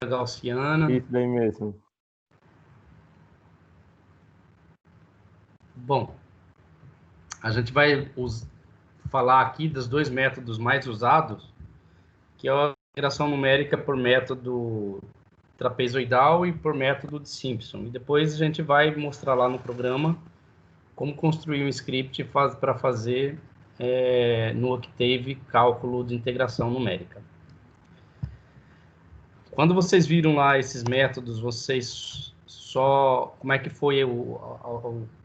gaussiana. Isso daí mesmo. Bom, a gente vai falar aqui dos dois métodos mais usados, que é a integração numérica por método trapezoidal e por método de Simpson. E depois a gente vai mostrar lá no programa como construir um script para fazer no Octave cálculo de integração numérica. Quando vocês viram lá esses métodos, vocês como é que foi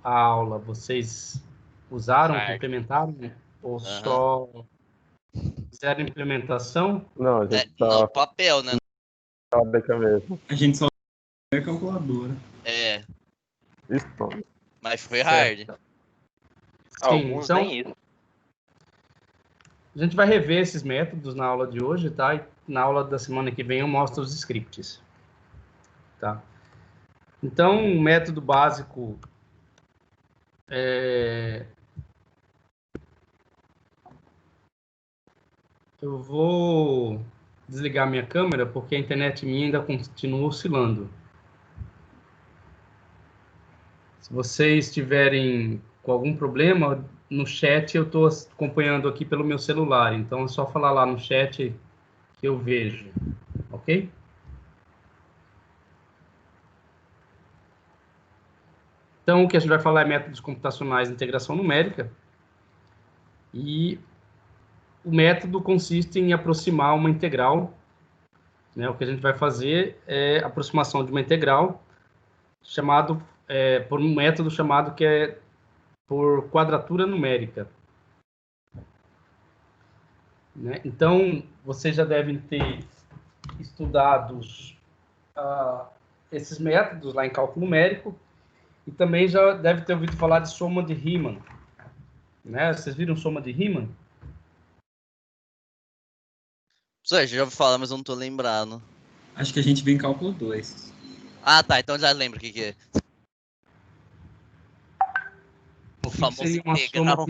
a aula? Vocês usaram, implementaram, ou só fizeram implementação? Não, a gente No papel, né? Da cabeça. A gente só é calculadora. Isso. Mas foi hard. Sim, Alguns então, nem isso. a gente vai rever esses métodos na aula de hoje, tá? E na aula da semana que vem eu mostro os scripts, tá? Então, o método básico eu vou desligar minha câmera porque a internet minha ainda continua oscilando. Se vocês tiverem com algum problema, no chat eu estou acompanhando aqui pelo meu celular, então é só falar lá no chat que eu vejo, ok? Então, o que a gente vai falar é métodos computacionais de integração numérica. E o método consiste em aproximar uma integral, né? O que a gente vai fazer é aproximação de uma integral por um método chamado que é por quadratura numérica. Né? Então, vocês já devem ter estudado esses métodos lá em cálculo numérico e também já deve ter ouvido falar de soma de Riemann. Né? Vocês viram soma de Riemann? Já ouvi falar, mas eu não tô lembrando. Acho que a gente vê em cálculo 2. Ah, tá. Então já lembro o que é. O famoso integral.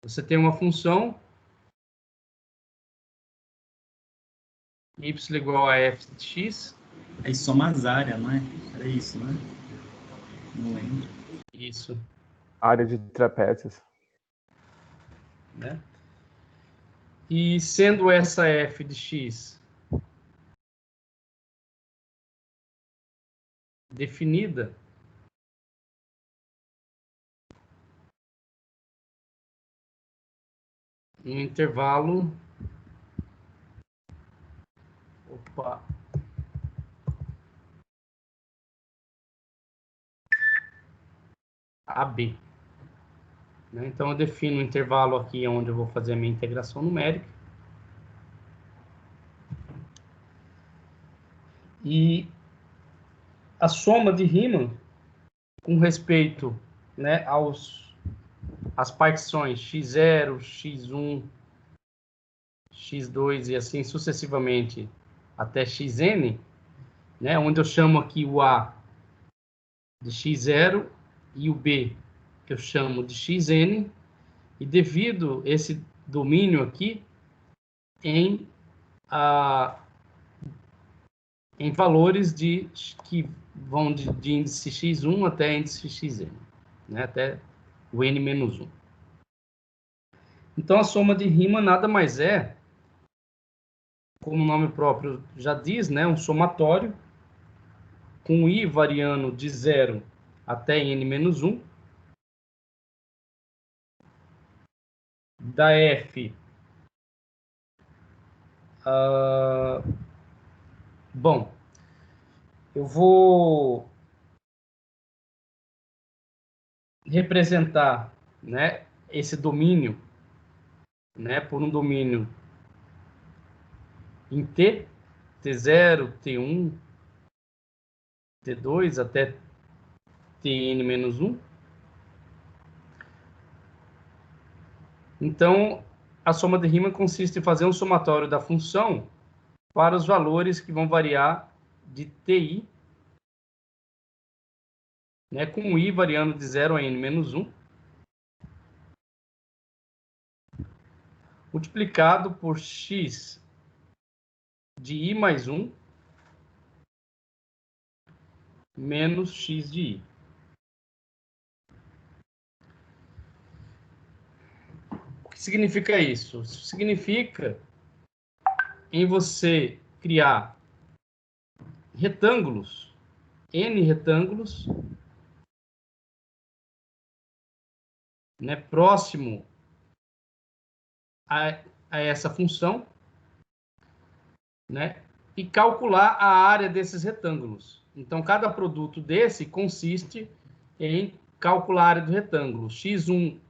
Você tem uma função y igual a f de x. Aí soma as áreas, não é? Era isso, né? Não lembro. Isso. Área de trapézios. Né? E sendo essa f de x definida, no intervalo AB. Né? Então, eu defino um intervalo aqui onde eu vou fazer a minha integração numérica. E a soma de Riemann, com respeito, né, às partições x0, x1, x2 e assim sucessivamente até xn, né, onde eu chamo aqui o A de x0 e o B que eu chamo de xn, e divido esse domínio aqui em valores que vão de índice x1 até índice xn, né, até o n menos 1. Então, a soma de Riemann nada mais é, como o nome próprio já diz, né, um somatório com i variando de 0 até n menos 1, da f. Bom, eu vou representar, né, esse domínio, né, por um domínio em T, T0, T1, T2 até Tn menos 1. Então, a soma de Riemann consiste em fazer um somatório da função para os valores que vão variar de Ti, né, com i variando de 0 a n menos 1, multiplicado por x de I mais 1 menos x de I. O que significa isso? Isso significa em você criar retângulos, N retângulos, né, próximo a essa função, né, e calcular a área desses retângulos. Então, cada produto desse consiste em calcular a área do retângulo. X1,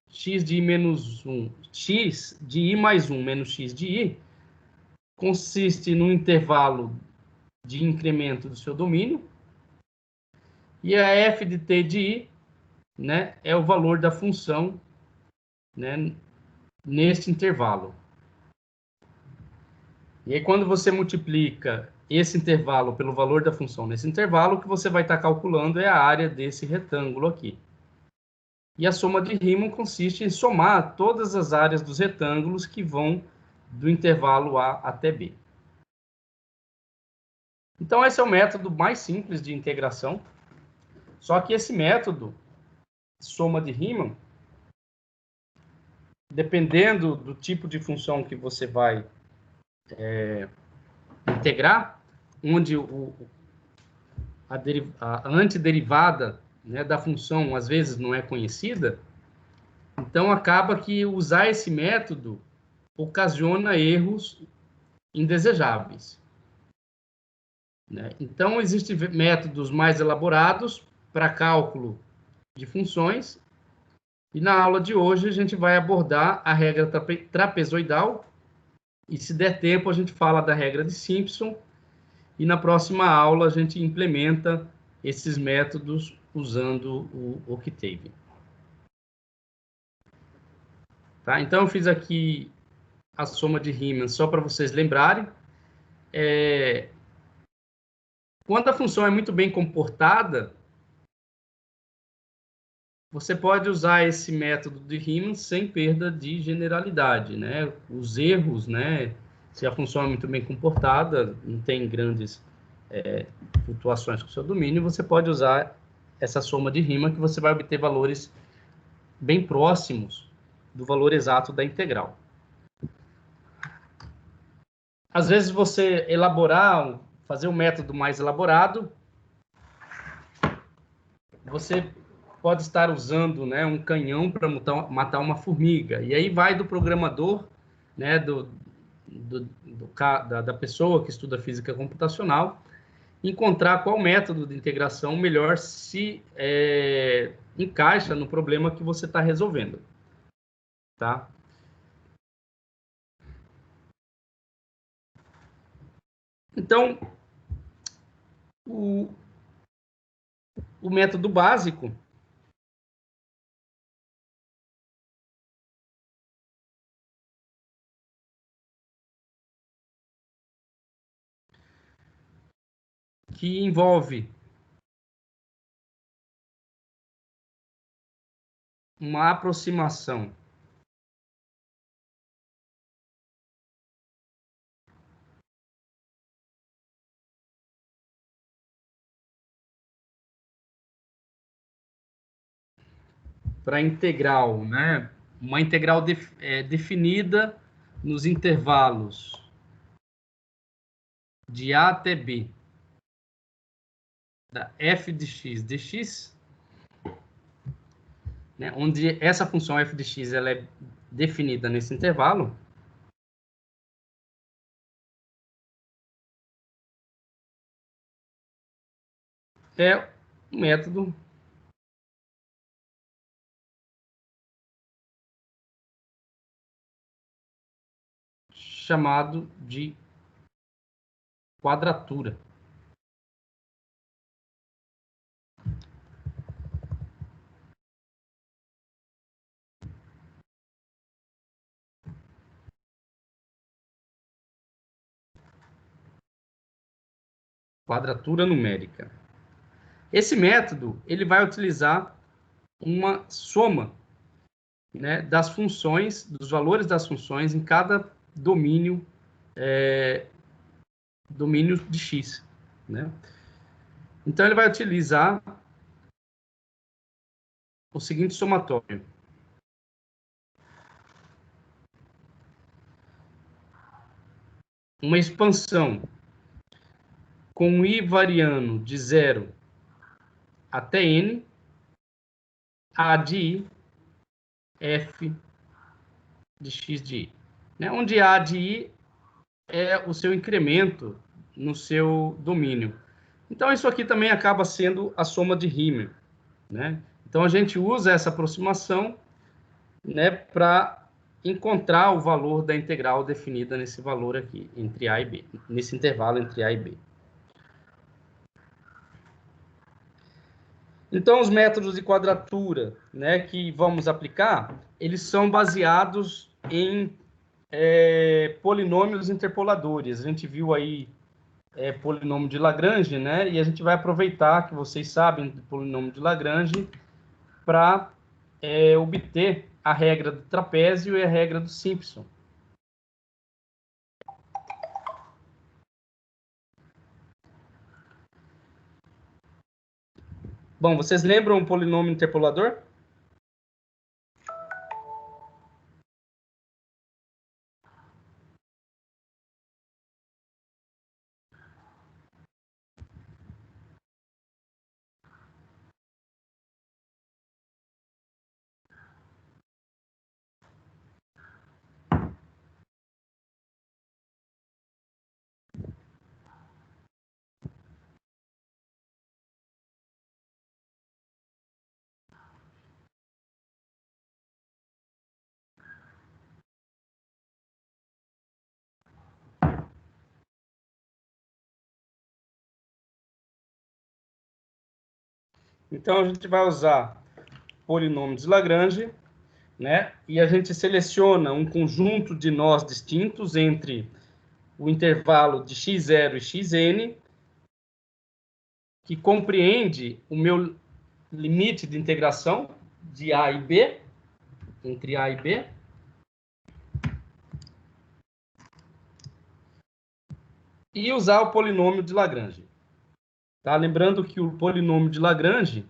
x de I menos 1, x de I mais 1 menos x de I, consiste no intervalo de incremento do seu domínio, e a f de t de I, né, é o valor da função, né, neste intervalo. E aí, quando você multiplica esse intervalo pelo valor da função nesse intervalo, o que você vai estar calculando é a área desse retângulo aqui. E a soma de Riemann consiste em somar todas as áreas dos retângulos que vão do intervalo A até B. Então, esse é o método mais simples de integração. Só que esse método, soma de Riemann, dependendo do tipo de função que você vai integrar, onde a antiderivada, né, da função às vezes não é conhecida, então acaba que usar esse método ocasiona erros indesejáveis, né? Então, existem métodos mais elaborados para cálculo de funções, e na aula de hoje a gente vai abordar a regra trapezoidal, e se der tempo a gente fala da regra de Simpson, e na próxima aula a gente implementa esses métodos usando o Octave. Tá? Então, eu fiz aqui a soma de Riemann só para vocês lembrarem. Quando a função é muito bem comportada, você pode usar esse método de Riemann sem perda de generalidade, né? Os erros, né? Se a função é muito bem comportada, não tem grandes flutuações com o seu domínio, você pode usar essa soma de Riemann que você vai obter valores bem próximos do valor exato da integral. Às vezes você fazer um método mais elaborado, você pode estar usando, né, um canhão para matar uma formiga. E aí vai do programador, né, da pessoa que estuda física computacional, encontrar qual método de integração melhor se encaixa no problema que você está resolvendo. Tá? Então, o método básico que envolve uma aproximação para integral, né? Uma integral definida nos intervalos de A até B, da f de x dx, né? Onde essa função f de x ela é definida nesse intervalo. É um método chamado de quadratura. Quadratura numérica. Esse método ele vai utilizar uma soma, né, das funções, dos valores das funções em cada domínio domínio de x, né? Então, ele vai utilizar o seguinte somatório. Uma expansão com i variando de 0 até n, a de i, f de x de i. Né? Onde a de i é o seu incremento no seu domínio. Então, isso aqui também acaba sendo a soma de Riemann, né? Então, a gente usa essa aproximação, né, para encontrar o valor da integral definida nesse valor aqui, entre A e B, nesse intervalo entre A e B. Então, os métodos de quadratura, né, que vamos aplicar, eles são baseados em polinômios interpoladores. A gente viu aí polinômio de Lagrange, né? E a gente vai aproveitar que vocês sabem do polinômio de Lagrange para obter a regra do trapézio e a regra do Simpson. Bom, vocês lembram o polinômio interpolador? Então, a gente vai usar polinômio de Lagrange, né? E a gente seleciona um conjunto de nós distintos entre o intervalo de x0 e xn, que compreende o meu limite de integração de A e B, entre A e B. E usar o polinômio de Lagrange. Tá? Lembrando que o polinômio de Lagrange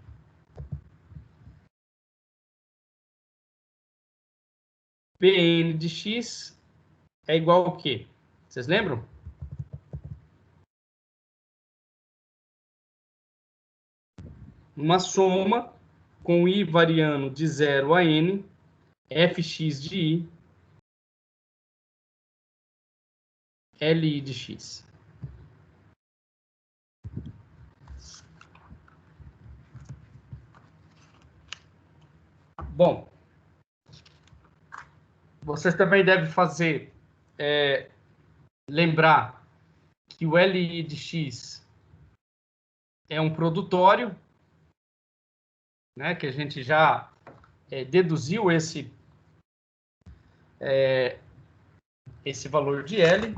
Pn de x é igual ao quê? Vocês lembram? Uma soma com i variando de 0 a n, fx de i, li de x. Bom, vocês também devem lembrar que o li de x é um produtório, né, que a gente já deduziu esse valor de L.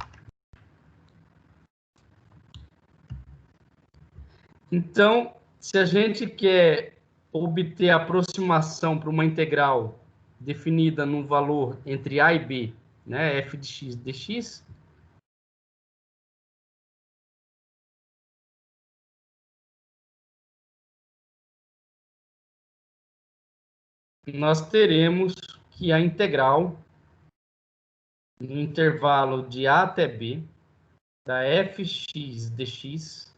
Então, se a gente quer obter a aproximação para uma integral definida num valor entre A e B, né, f de x dx, nós teremos que a integral no intervalo de A até B da fx dx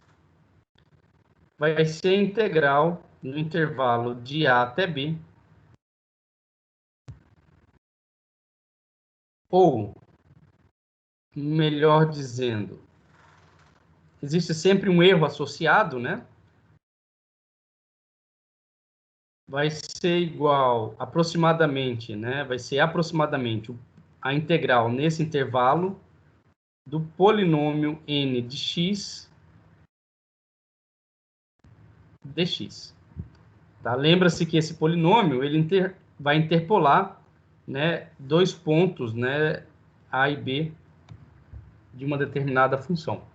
vai ser integral no intervalo de A até B, ou, melhor dizendo, existe sempre um erro associado, né? Vai ser igual aproximadamente, né? Vai ser aproximadamente a integral nesse intervalo do polinômio n de x dx. Tá? Lembra-se que esse polinômio ele vai interpolar, né, dois pontos, né, a e b de uma determinada função.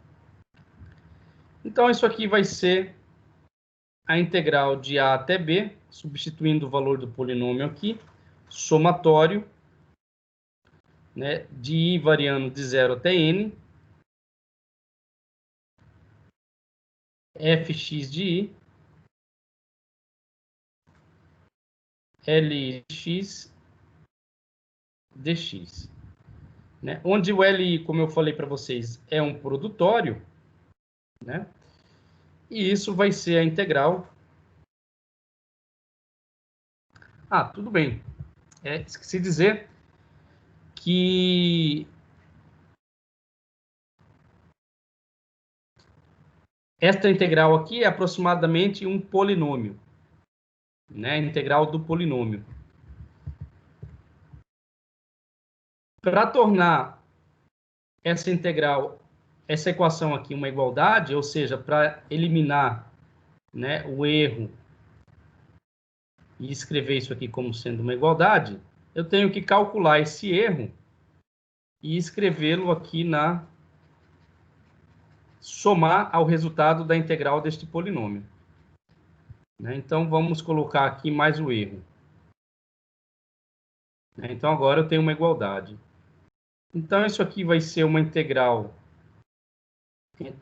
Então, isso aqui vai ser a integral de a até b, substituindo o valor do polinômio aqui, somatório, né, de i variando de 0 até n, fx de i, lx dx. Né? Onde o LI, como eu falei para vocês, é um produtório, né? E isso vai ser a integral. Ah, tudo bem. Esqueci de dizer que esta integral aqui é aproximadamente um polinômio, né? A integral do polinômio. Para tornar essa integral, essa equação aqui uma igualdade, ou seja, para eliminar, né, o erro e escrever isso aqui como sendo uma igualdade, eu tenho que calcular esse erro e escrevê-lo aqui somar ao resultado da integral deste polinômio. Né? Então, vamos colocar aqui mais o erro. Né? Então, agora eu tenho uma igualdade. Então, isso aqui vai ser uma integral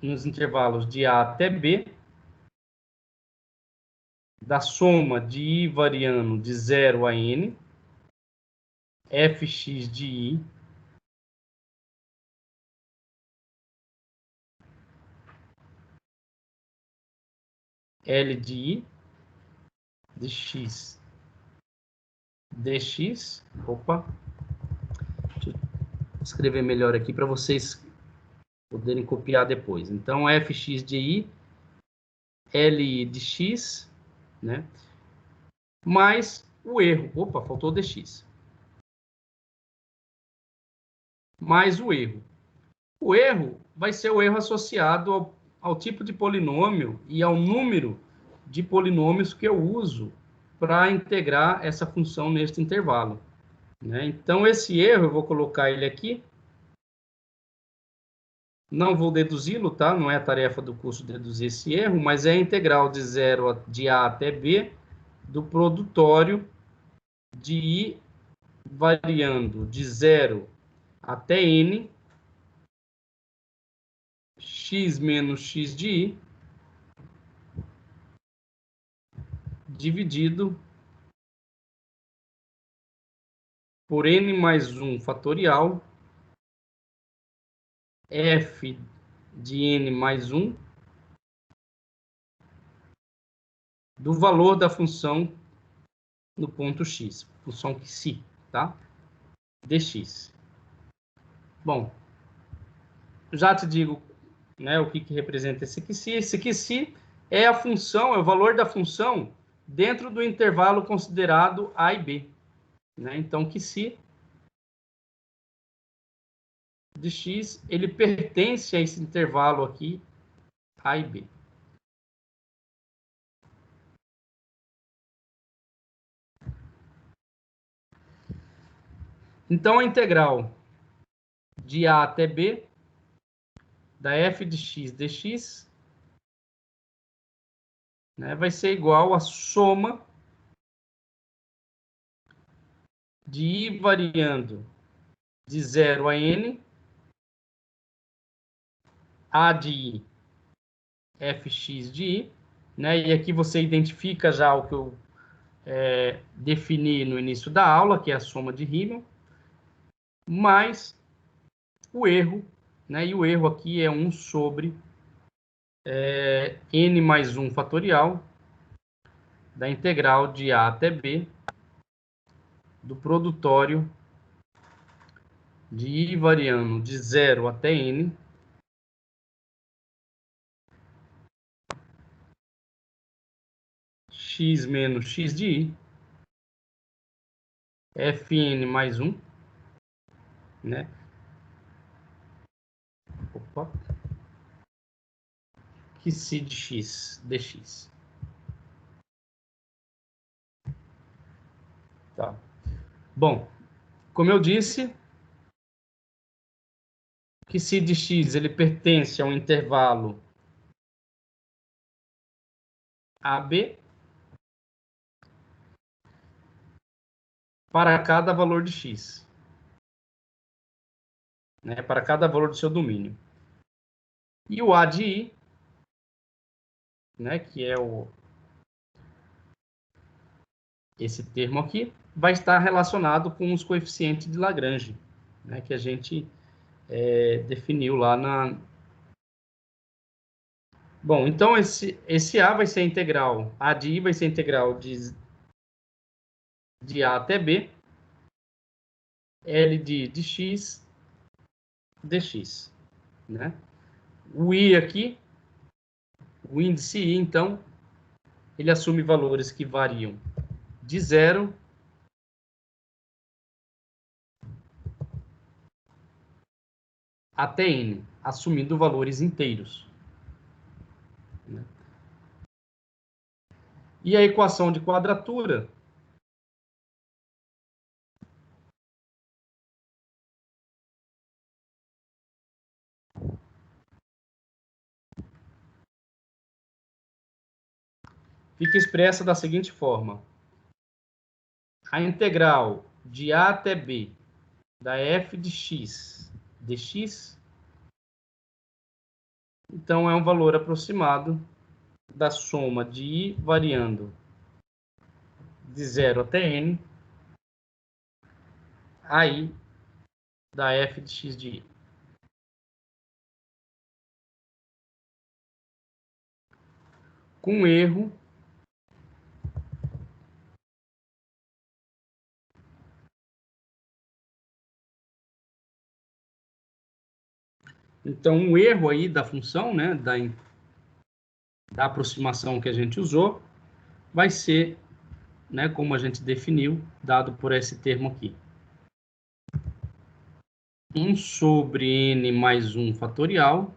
nos intervalos de A até B, da soma de I variando de 0 a N, fx de I, L de I, de x dx. Opa, deixa eu escrever melhor aqui para vocês poderem copiar depois. Então, fx de I, L de x, né? Mais o erro. Opa, faltou dx. Mais o erro. O erro vai ser o erro associado ao tipo de polinômio e ao número de polinômios que eu uso para integrar essa função neste intervalo. Né? Então, esse erro, eu vou colocar ele aqui. Não vou deduzi-lo, tá? Não é a tarefa do curso deduzir esse erro, mas é a integral de A até B do produtório de I variando de 0 até N, x menos x de I, dividido por N mais 1 fatorial, f de N mais 1, do valor da função no ponto x, função que si, tá? Dx. Bom, já te digo, né, o que representa esse que si. Esse que si é a função, é o valor da função dentro do intervalo considerado A e B. Né? Então, que si de x, ele pertence a esse intervalo aqui, A e B. Então, a integral de A até B da f de x dx, né, vai ser igual à soma de I variando de 0 a N, A de I, fx de I, né, e aqui você identifica já o que eu defini no início da aula, que é a soma de Riemann, mais o erro, né, e o erro aqui é 1 sobre N mais 1 fatorial da integral de A até B do produtório de I variando de 0 até N, x menos x de I, Fn mais 1, né? Opa. Que si de x dx. Tá. Bom, como eu disse, que si de x ele pertence ao intervalo AB para cada valor de x, né? Para cada valor do seu domínio. E o A de I né, que é esse termo aqui, vai estar relacionado com os coeficientes de Lagrange, né, que a gente definiu lá na... Bom, então esse A vai ser integral, A de I vai ser integral de A até B, L de X, dx, né? O I aqui, o índice I, então, ele assume valores que variam de 0 até N, assumindo valores inteiros. E a equação de quadratura fica expressa da seguinte forma: a integral de A até B da f de x dx, então é um valor aproximado da soma de I variando de 0 até N, aí da f de x de I. Com erro então o erro aí da função, né, da aproximação que a gente usou, vai ser, né, como a gente definiu, dado por esse termo aqui. 1 sobre n mais 1 fatorial,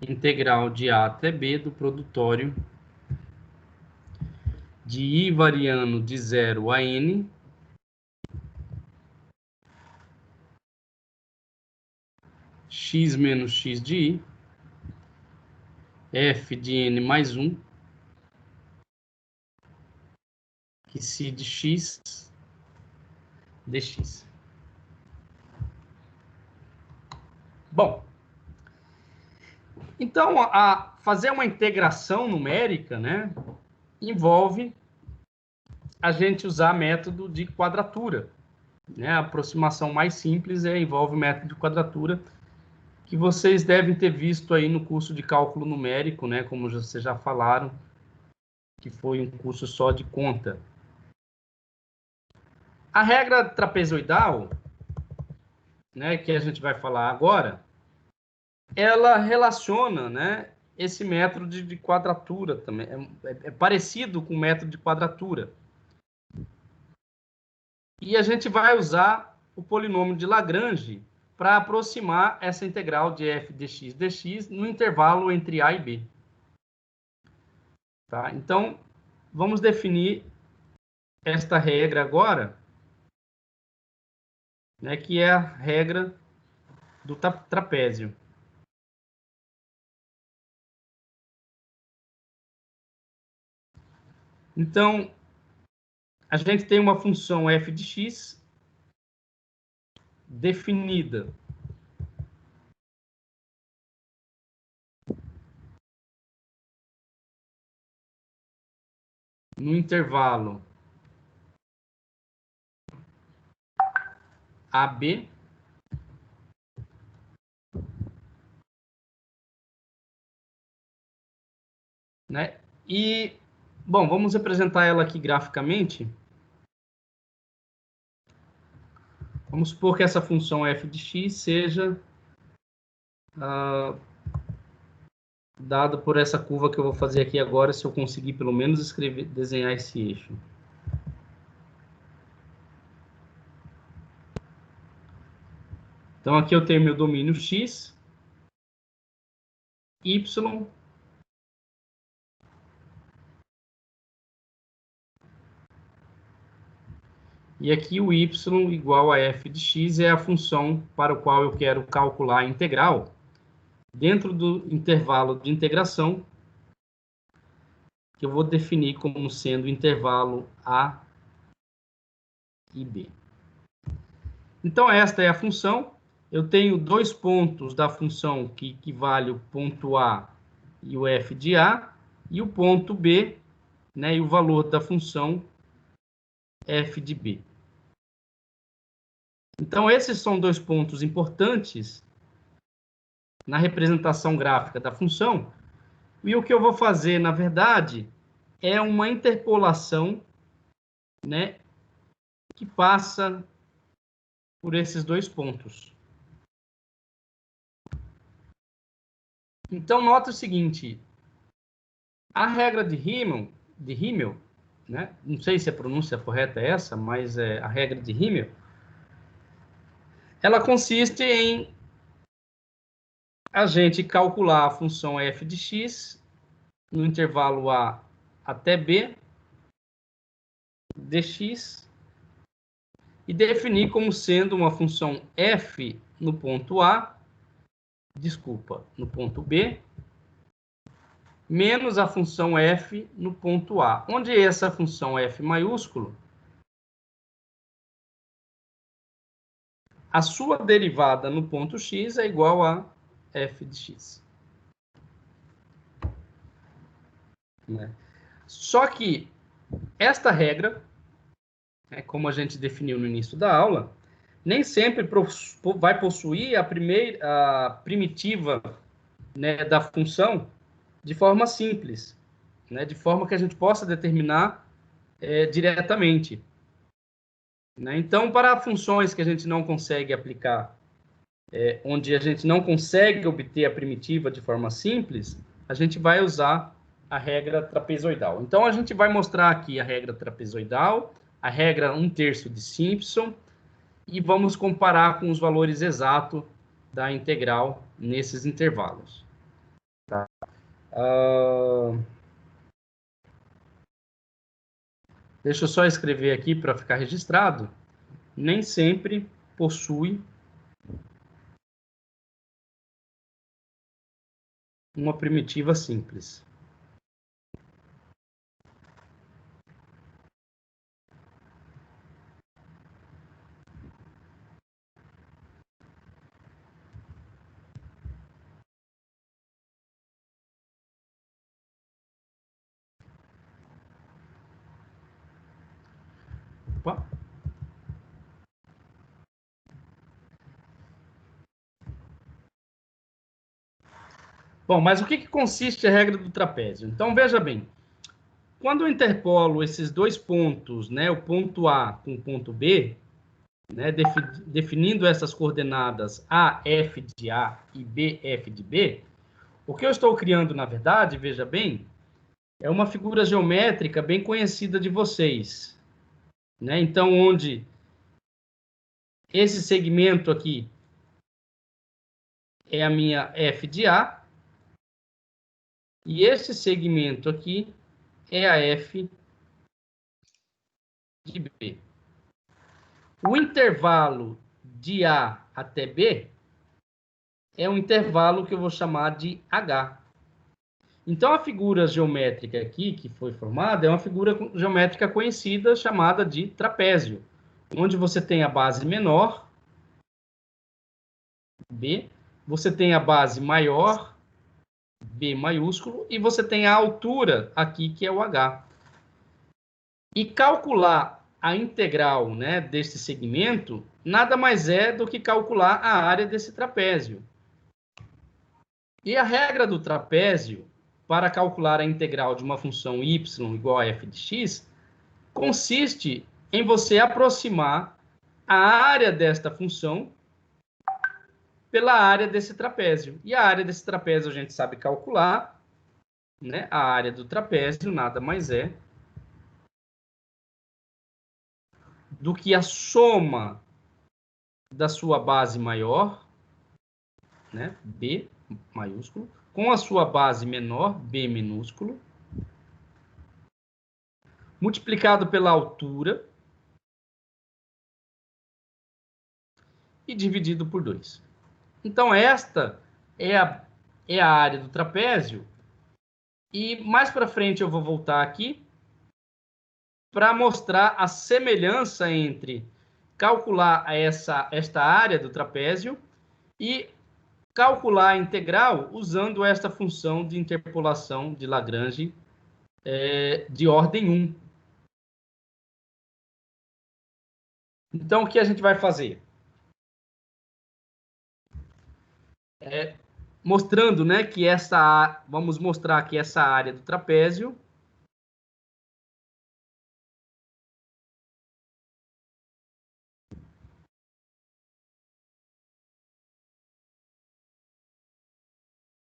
integral de A até B do produtório de I variando de 0 a N, x menos x de I, f de n mais 1, que se de x dx. Bom, então, fazer uma integração numérica, né, envolve a gente usar método de quadratura, né? A aproximação mais simples envolve o método de quadratura, que vocês devem ter visto aí no curso de cálculo numérico, né, como vocês já falaram, que foi um curso só de conta. A regra trapezoidal, né, que a gente vai falar agora, ela relaciona, né, esse método de quadratura também. É parecido com o método de quadratura. E a gente vai usar o polinômio de Lagrange para aproximar essa integral de f de x dx no intervalo entre A e B. Tá? Então, vamos definir esta regra agora, né, que é a regra do trapézio. Então, a gente tem uma função f de x definida no intervalo AB, né? E, bom, vamos representar ela aqui graficamente. Vamos supor que essa função f de x seja dada por essa curva que eu vou fazer aqui agora, se eu conseguir pelo menos desenhar esse eixo. Então, aqui eu tenho meu domínio x, y, e aqui o y igual a f de x é a função para o qual eu quero calcular a integral dentro do intervalo de integração, que eu vou definir como sendo o intervalo A e B. Então, esta é a função. Eu tenho dois pontos da função que equivale o ponto A e o f de A, e o ponto B, né, e o valor da função f de B. Então, esses são dois pontos importantes na representação gráfica da função. E o que eu vou fazer, na verdade, é uma interpolação, né, que passa por esses dois pontos. Então, nota o seguinte, a regra de Himmel, né, não sei se a pronúncia correta é essa, mas é a regra de Himmel, ela consiste em a gente calcular a função f de x no intervalo A até B dx e definir como sendo uma função f no ponto A, no ponto B, menos a função f no ponto A, onde essa função f maiúsculo, a sua derivada no ponto x é igual a f de x. Né? Só que esta regra, como a gente definiu no início da aula, nem sempre vai possuir a primitiva, né, da função de forma simples, né, de forma que a gente possa determinar diretamente. Né? Então, para funções que a gente não consegue aplicar, onde a gente não consegue obter a primitiva de forma simples, a gente vai usar a regra trapezoidal. Então, a gente vai mostrar aqui a regra trapezoidal, a regra 1/3 de Simpson, e vamos comparar com os valores exatos da integral nesses intervalos. Tá. Deixa eu só escrever aqui para ficar registrado. Nem sempre possui uma primitiva simples. Opa. Bom, mas o que consiste a regra do trapézio? Então, veja bem, quando eu interpolo esses dois pontos, né, o ponto A com o ponto B, né, definindo essas coordenadas A, F de A e B, F de B, o que eu estou criando, na verdade, veja bem, é uma figura geométrica bem conhecida de vocês. Né? Então, onde esse segmento aqui é a minha F de A, e esse segmento aqui é a F de B. O intervalo de A até B é um intervalo que eu vou chamar de H. Então, a figura geométrica aqui, que foi formada, é uma figura geométrica conhecida, chamada de trapézio, onde você tem a base menor, B, você tem a base maior, B maiúsculo, e você tem a altura aqui, que é o H. E calcular a integral, né, desse segmento, nada mais é do que calcular a área desse trapézio. E a regra do trapézio, para calcular a integral de uma função y igual a f de x, consiste em você aproximar a área desta função pela área desse trapézio. E a área desse trapézio a gente sabe calcular, né? A área do trapézio nada mais é do que a soma da sua base maior, né? B maiúsculo, com a sua base menor, B minúsculo, multiplicado pela altura e dividido por 2. Então, esta é a área do trapézio. E mais para frente eu vou voltar aqui para mostrar a semelhança entre calcular esta área do trapézio e calcular a integral usando esta função de interpolação de Lagrange de ordem 1. Então, o que a gente vai fazer? Mostrando, né, que vamos mostrar que essa área do trapézio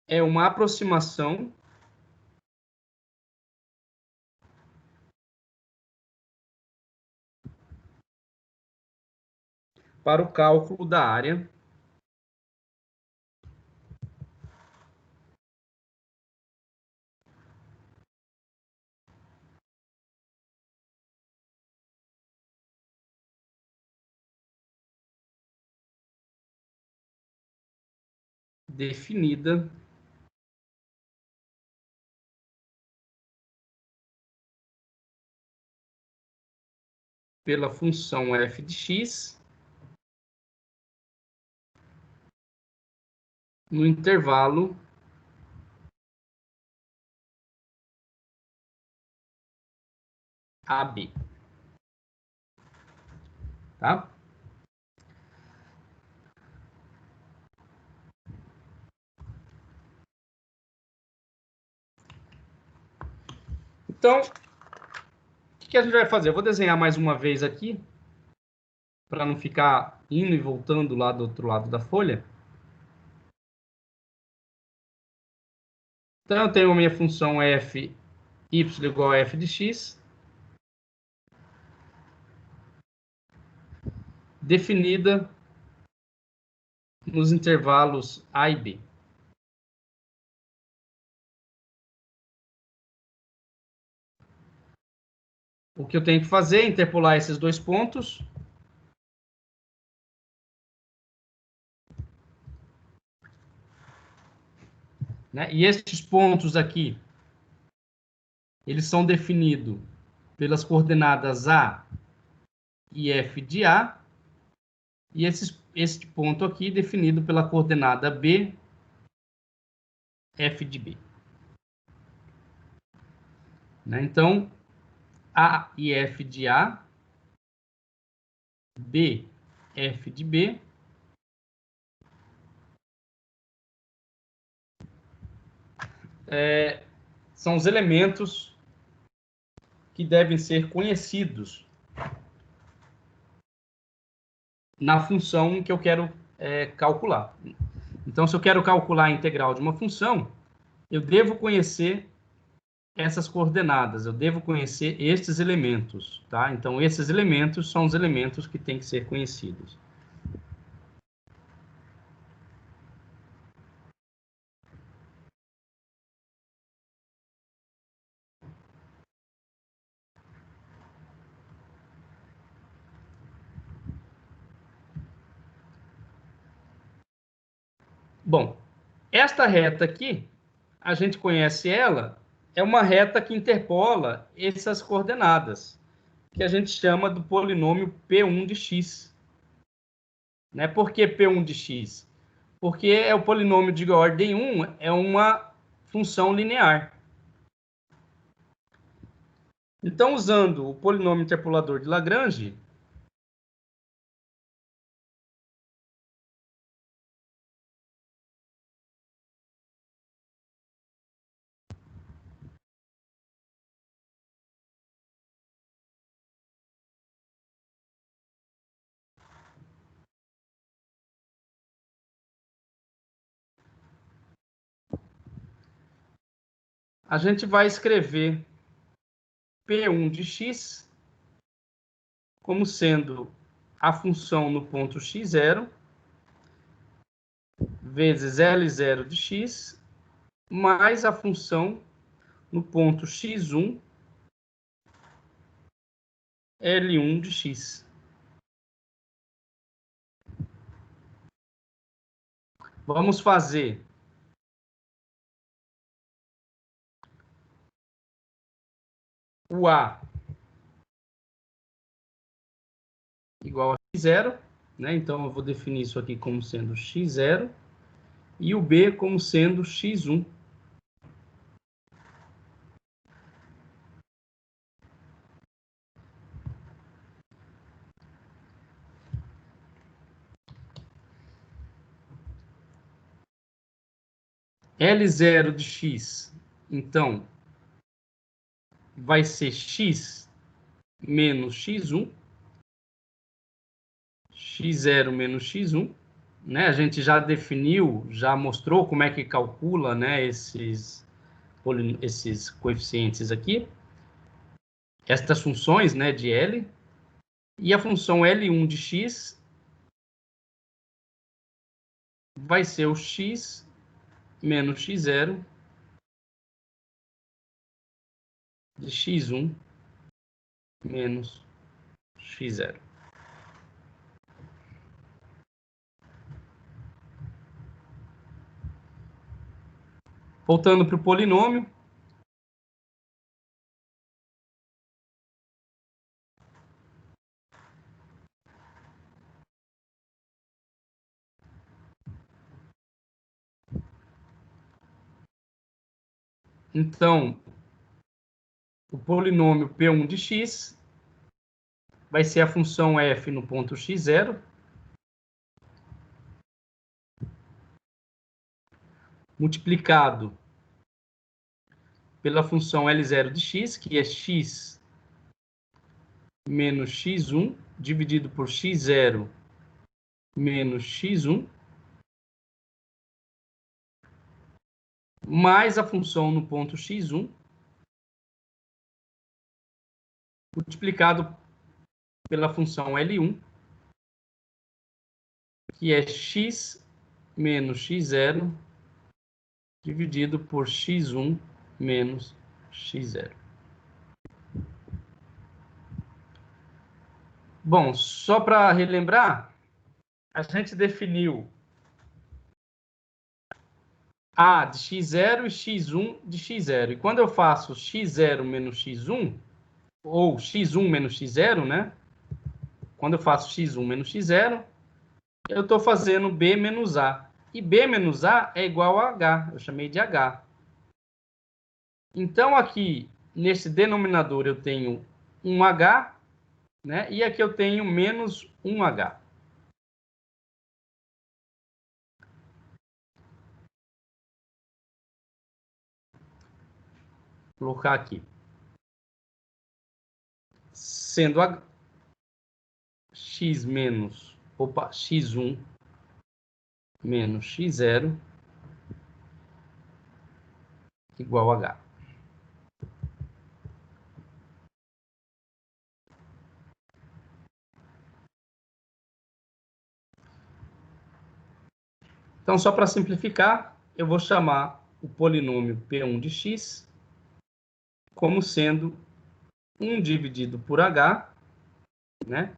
é uma aproximação para o cálculo da área definida pela função f de x no intervalo AB. Tá? Então, o que a gente vai fazer? Eu vou desenhar mais uma vez aqui, para não ficar indo e voltando lá do outro lado da folha. Então, eu tenho a minha função f y igual a f de x, definida nos intervalos A e B. O que eu tenho que fazer é interpolar esses dois pontos. Né? E esses pontos aqui, eles são definidos pelas coordenadas A e F de A. E este ponto aqui definido pela coordenada B, F de B. Né? Então, A e F de A, B, F de B, são os elementos que devem ser conhecidos na função que eu quero calcular. Então, se eu quero calcular a integral de uma função, eu devo conhecer essas coordenadas, eu devo conhecer estes elementos, tá? Então, esses elementos são os elementos que têm que ser conhecidos. Bom, esta reta aqui, a gente conhece ela, é uma reta que interpola essas coordenadas, que a gente chama do polinômio P1 de x. Né? Por que P1 de x? Porque é o polinômio de ordem 1, é uma função linear. Então, usando o polinômio interpolador de Lagrange, a gente vai escrever P1 de x como sendo a função no ponto x0 vezes L0 de x mais a função no ponto x1 L1 de x. Vamos fazer o A igual a x0, né? Então, eu vou definir isso aqui como sendo x0 e o B como sendo x1. L0 de x, então, vai ser x menos x1, x0 menos x1, né? A gente já definiu, já mostrou como é que calcula, né, esses coeficientes aqui, estas funções, né, de L, e a função L1 de x vai ser o x menos x0 de x1 menos x0. Voltando para o polinômio. Então, o polinômio P1 de x vai ser a função f no ponto x0, multiplicado pela função L0 de x, que é x menos x1, dividido por x0 menos x1, mais a função no ponto x1, multiplicado pela função L1, que é x menos x0, dividido por x1 menos x0. Bom, só para relembrar, a gente definiu A de x0 e x1 de x0. E quando eu faço x0 menos x1, ou x1 menos x0, né? Quando eu faço x1 menos x0, eu estou fazendo B menos A. E B menos A é igual a H. Eu chamei de H. Então, aqui, nesse denominador, eu tenho 1H, né? E aqui eu tenho menos 1H. Vou colocar aqui. Sendo a x menos, x1 menos x0 igual a H. Então, só para simplificar, eu vou chamar o polinômio P1 de x como sendo 1 dividido por H, né?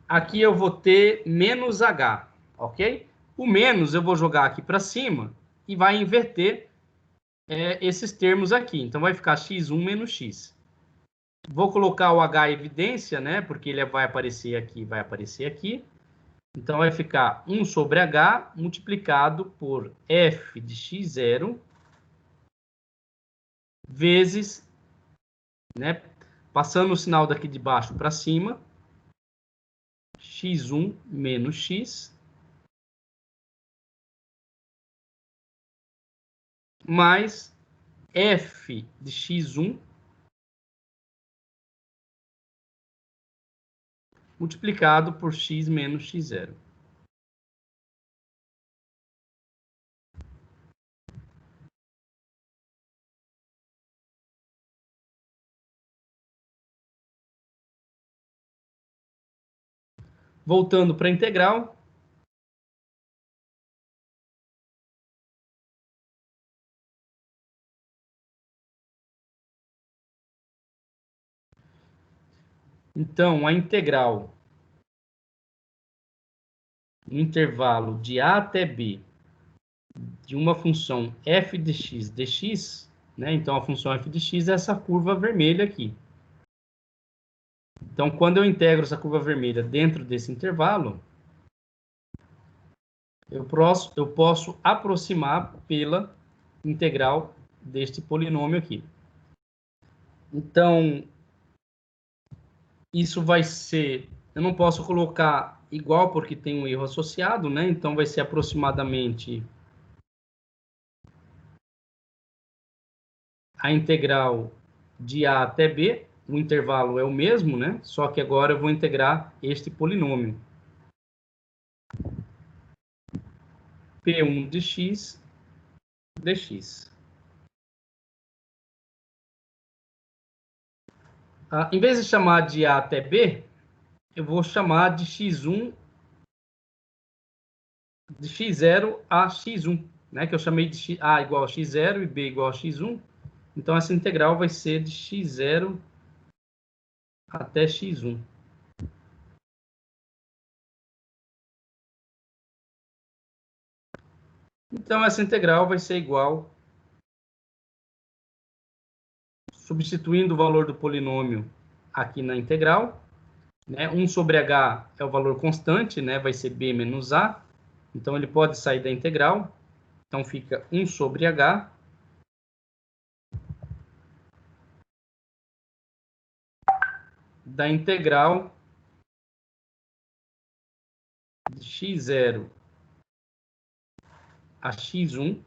Aqui eu vou ter menos H, ok? O menos eu vou jogar aqui para cima e vai inverter esses termos aqui. Então, vai ficar x1 menos x. Vou colocar o H em evidência, né? Porque ele vai aparecer aqui, vai aparecer aqui. Então, vai ficar 1 sobre H multiplicado por f de x0 vezes, né? Passando o sinal daqui de baixo para cima, x1 menos x, mais f de x1 multiplicado por x menos x0. Voltando para a integral. Então, a integral no intervalo de a até b de uma função f de x dx, né? Então, a função f de x é essa curva vermelha aqui. Então, quando eu integro essa curva vermelha dentro desse intervalo, eu posso aproximar pela integral deste polinômio aqui. Então, isso vai ser... Eu não posso colocar igual porque tem um erro associado, né? Então, vai ser aproximadamente a integral de A até B. O intervalo é o mesmo, né? Só que agora eu vou integrar este polinômio. P1 de x dx. Em vez de chamar de A até B, eu vou chamar de x1, de x0 a x1, né? Que eu chamei de A igual a x0 e B igual a x1. Então, essa integral vai ser de x0 até x1. Então, essa integral vai ser igual, substituindo o valor do polinômio aqui na integral, né? 1 sobre h é o valor constante, né? Vai ser b menos a. Então, ele pode sair da integral. Então, fica 1 sobre h da integral de x0 a x1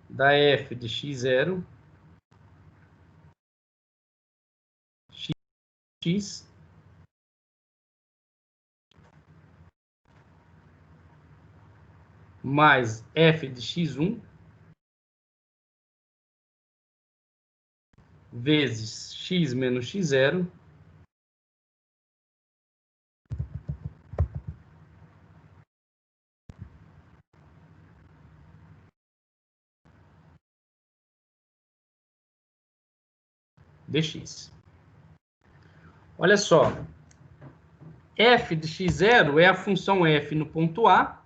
da f de x0 x mais f de x1 vezes x menos x0 dx. Olha só, f de x0 é a função f no ponto A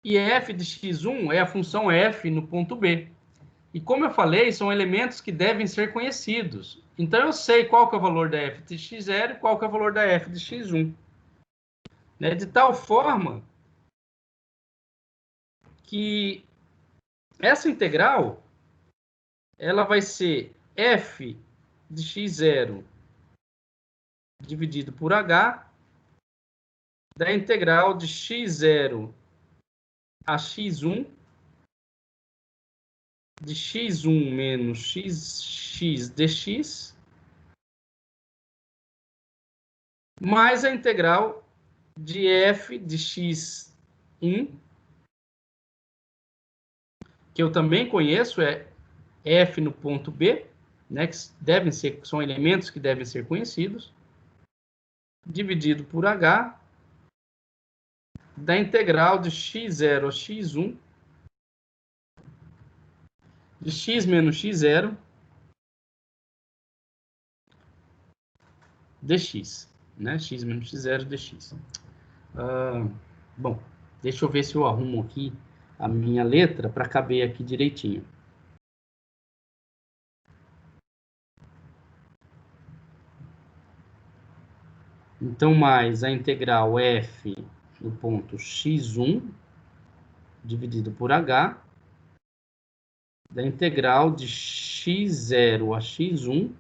e f de x1 é a função f no ponto B. E como eu falei, são elementos que devem ser conhecidos. Então, eu sei qual que é o valor da f de x0 e qual que é o valor da f de x1. Né? De tal forma que essa integral ela vai ser f de x0 dividido por h da integral de x0 a x1 de x1 menos xx dx mais a integral de f de x1, que eu também conheço, é f no ponto B, né, que são elementos que devem ser conhecidos, dividido por h da integral de x0 a x1 de x menos x0 dx, né? X menos x0 dx. Bom, deixa eu ver se eu arrumo aqui a minha letra para caber aqui direitinho. Então, mais a integral f no ponto x1 dividido por h da integral de x0 a x1,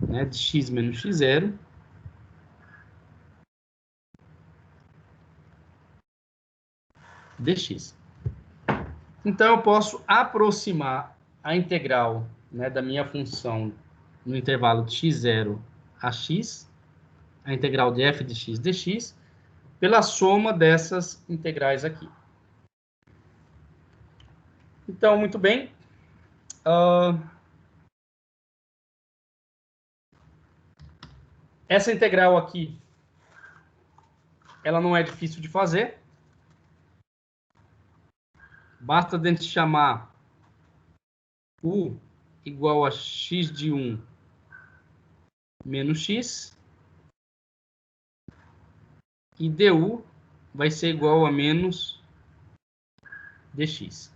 né, de x menos x0 dx. Então, eu posso aproximar a integral, né, da minha função no intervalo de x0 a x, a integral de f de x dx, pela soma dessas integrais aqui. Então, muito bem. Essa integral aqui, ela não é difícil de fazer. Basta a gente chamar u igual a x de 1 menos x, e du vai ser igual a menos dx.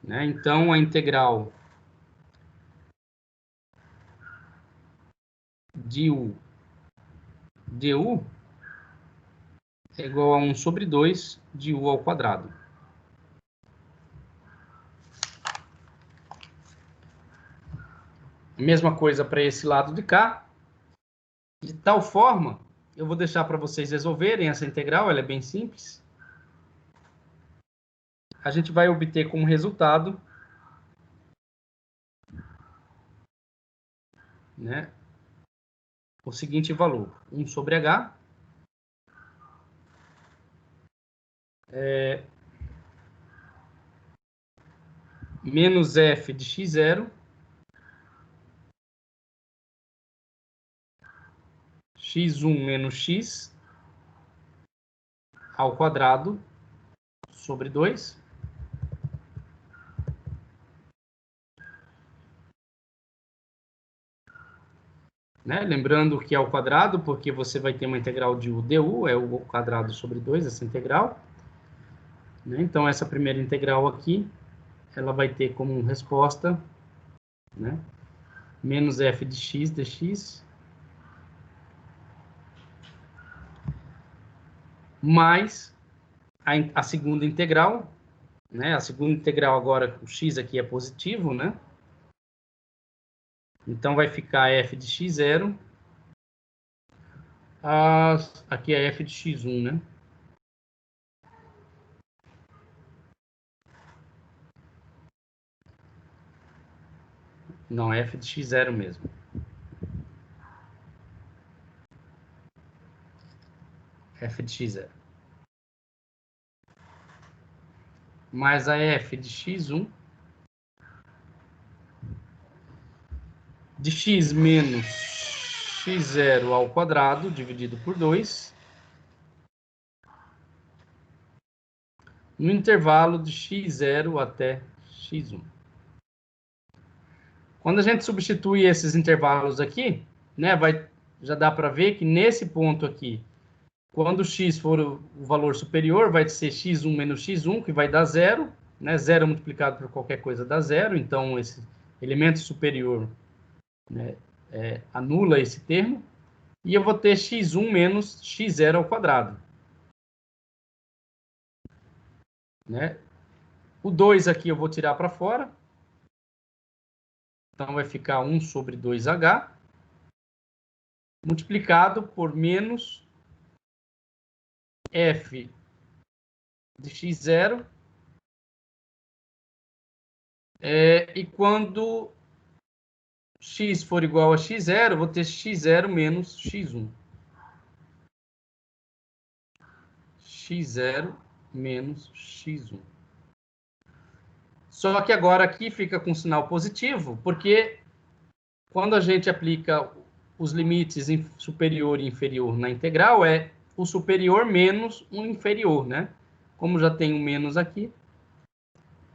Né? Então, a integral de U du é igual a 1 sobre 2 de U ao quadrado. Mesma coisa para esse lado de cá. De tal forma, eu vou deixar para vocês resolverem essa integral, ela é bem simples. A gente vai obter como resultado, né, o seguinte valor: 1 sobre h menos f de x0 x1 menos x ao quadrado sobre 2. Né? Lembrando que é ao quadrado, porque você vai ter uma integral de U du, é o quadrado sobre 2, essa integral. Né? Então, essa primeira integral aqui, ela vai ter como resposta, né, menos f de x dx, mais a segunda integral, né? A segunda integral agora, o x aqui é positivo, né? Então, vai ficar f de x0, aqui é f de x1, né? Não, é f de x0 mesmo. F de x0. Mais a f de x1 de x menos x0 ao quadrado, dividido por 2, no intervalo de x0 até x1. Quando a gente substitui esses intervalos aqui, né, já dá para ver que nesse ponto aqui, quando x for o valor superior, vai ser x1 menos x1, que vai dar 0. Né? 0 multiplicado por qualquer coisa dá 0, então esse elemento superior, né, anula esse termo. E eu vou ter x1 menos x0 ao quadrado. Né? O 2 aqui eu vou tirar para fora. Então, vai ficar 1 sobre 2h, multiplicado por menos f de x0. E quando x for igual a x0, eu vou ter x0 menos x1. x0 menos x1. Só que agora aqui fica com sinal positivo, porque quando a gente aplica os limites em superior e inferior na integral, é o superior menos o inferior, né? Como já tem um menos aqui,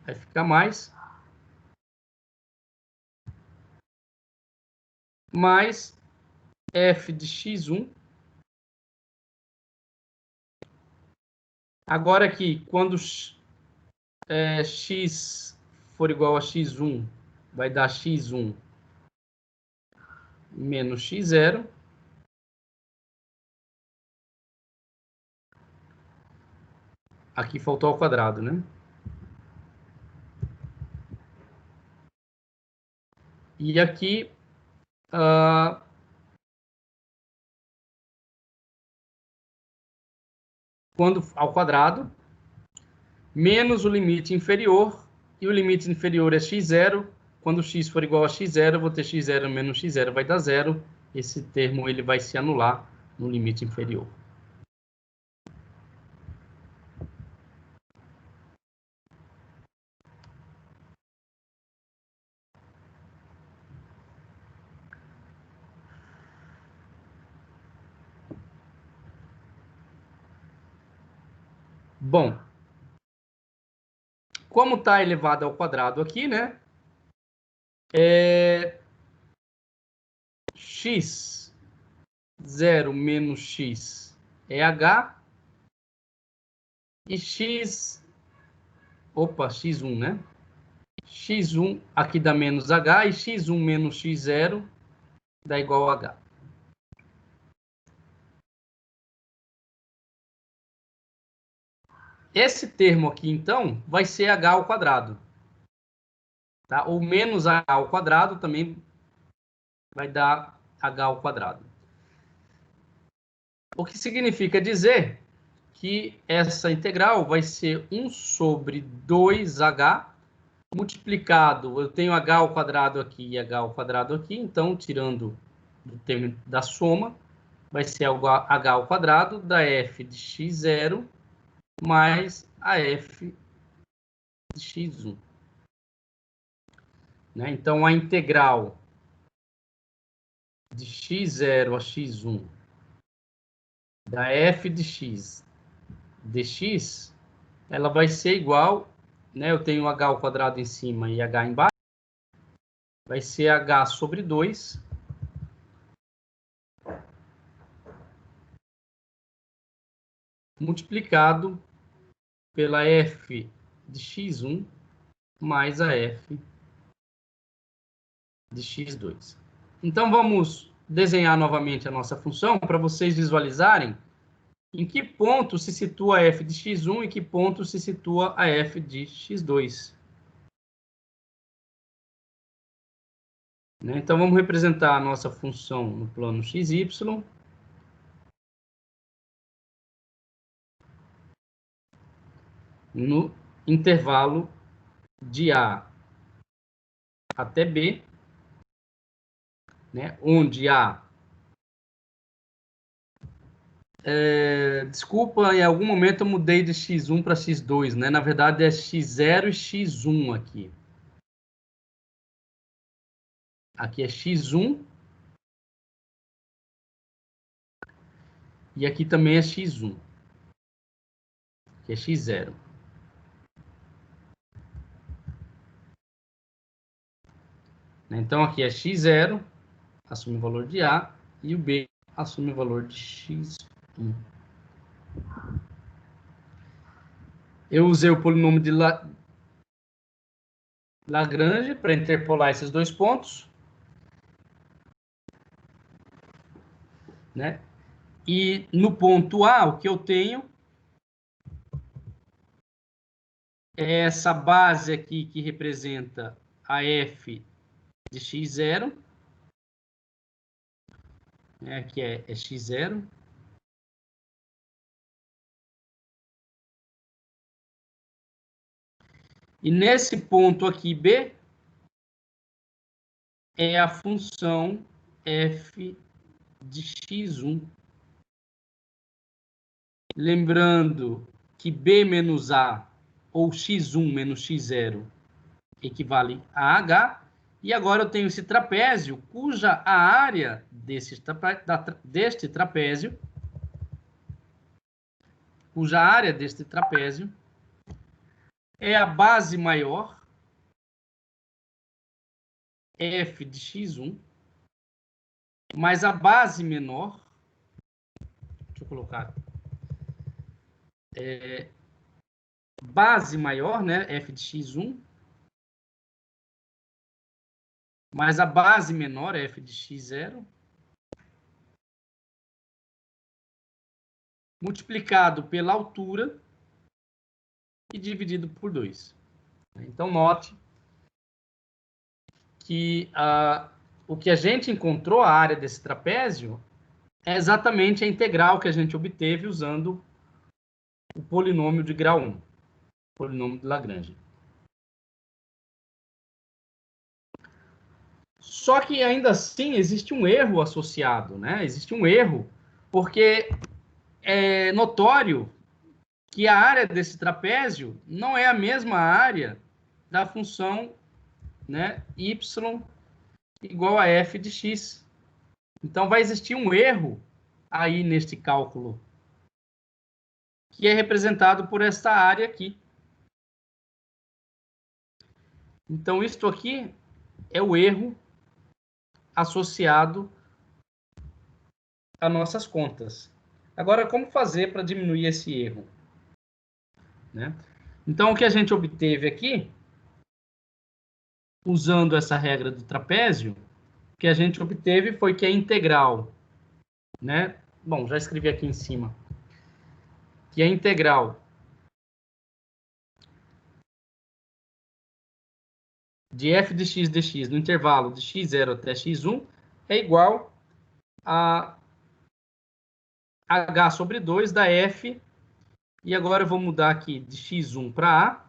vai ficar mais f de x1. Agora aqui, quando x for igual a x1, vai dar x1 menos x0. Aqui faltou ao quadrado, né? E aqui, quando ao quadrado, menos o limite inferior, e o limite inferior é x0. Quando x for igual a x0, eu vou ter x0 menos x0, vai dar 0. Esse termo ele vai se anular no limite inferior. Bom, como está elevado ao quadrado aqui, né? x0 menos x é h. E x1, né? x1 aqui dá menos h, e x1 menos x0 dá igual a h. esse termo aqui, então, vai ser h ao quadrado. Tá? Ou menos h ao quadrado também vai dar h ao quadrado. O que significa dizer que essa integral vai ser 1 sobre 2h multiplicado, eu tenho h ao quadrado aqui e h ao quadrado aqui, então, tirando do termo da soma, vai ser h ao quadrado da f de x0 mais a f de x1. Né? Então, a integral de x0 a x1 da f de x dx, ela vai ser igual, né? Eu tenho h ao quadrado em cima e h embaixo, vai ser h sobre 2 multiplicado pela f de x1 mais a f de x2. Então, vamos desenhar novamente a nossa função para vocês visualizarem em que ponto se situa a f de x1 e que ponto se situa a f de x2. Né? Então, vamos representar a nossa função no plano xy. No intervalo de A até B, né? Onde A... desculpa, em algum momento eu mudei de x1 para x2, né? Na verdade é x0 e x1 aqui. Aqui é x1 e aqui também é x1, que é x0. Então aqui é x0, assume o valor de A, e o B assume o valor de x1. Eu usei o polinômio de Lagrange para interpolar esses dois pontos. Né? E no ponto A, o que eu tenho é essa base aqui que representa a f de x0, né? Que é x0. E nesse ponto aqui, B, é a função f de x1. Lembrando que B menos A, ou x1 menos x0, equivale a h. E agora eu tenho esse trapézio, cuja a área deste trapézio, é a base maior, f de x1, mais a base menor, deixa eu colocar, base maior, né, f de x1, mais a base menor, f de x0, multiplicado pela altura e dividido por 2. Então, note que o que a gente encontrou, a área desse trapézio, é exatamente a integral que a gente obteve usando o polinômio de grau 1, o polinômio de Lagrange. Só que, ainda assim, existe um erro associado, né? Existe um erro, porque é notório que a área desse trapézio não é a mesma área da função, né, y igual a f de x. Então, vai existir um erro aí neste cálculo, que é representado por esta área aqui. Então, isto aqui é o erro associado a nossas contas. Agora, como fazer para diminuir esse erro? Né? Então, o que a gente obteve aqui, usando essa regra do trapézio, o que a gente obteve foi que a integral, né? Bom, já escrevi aqui em cima, que a integral de f de x dx no intervalo de x0 até x1 é igual a h sobre 2 da f. E agora eu vou mudar aqui de x1 para a.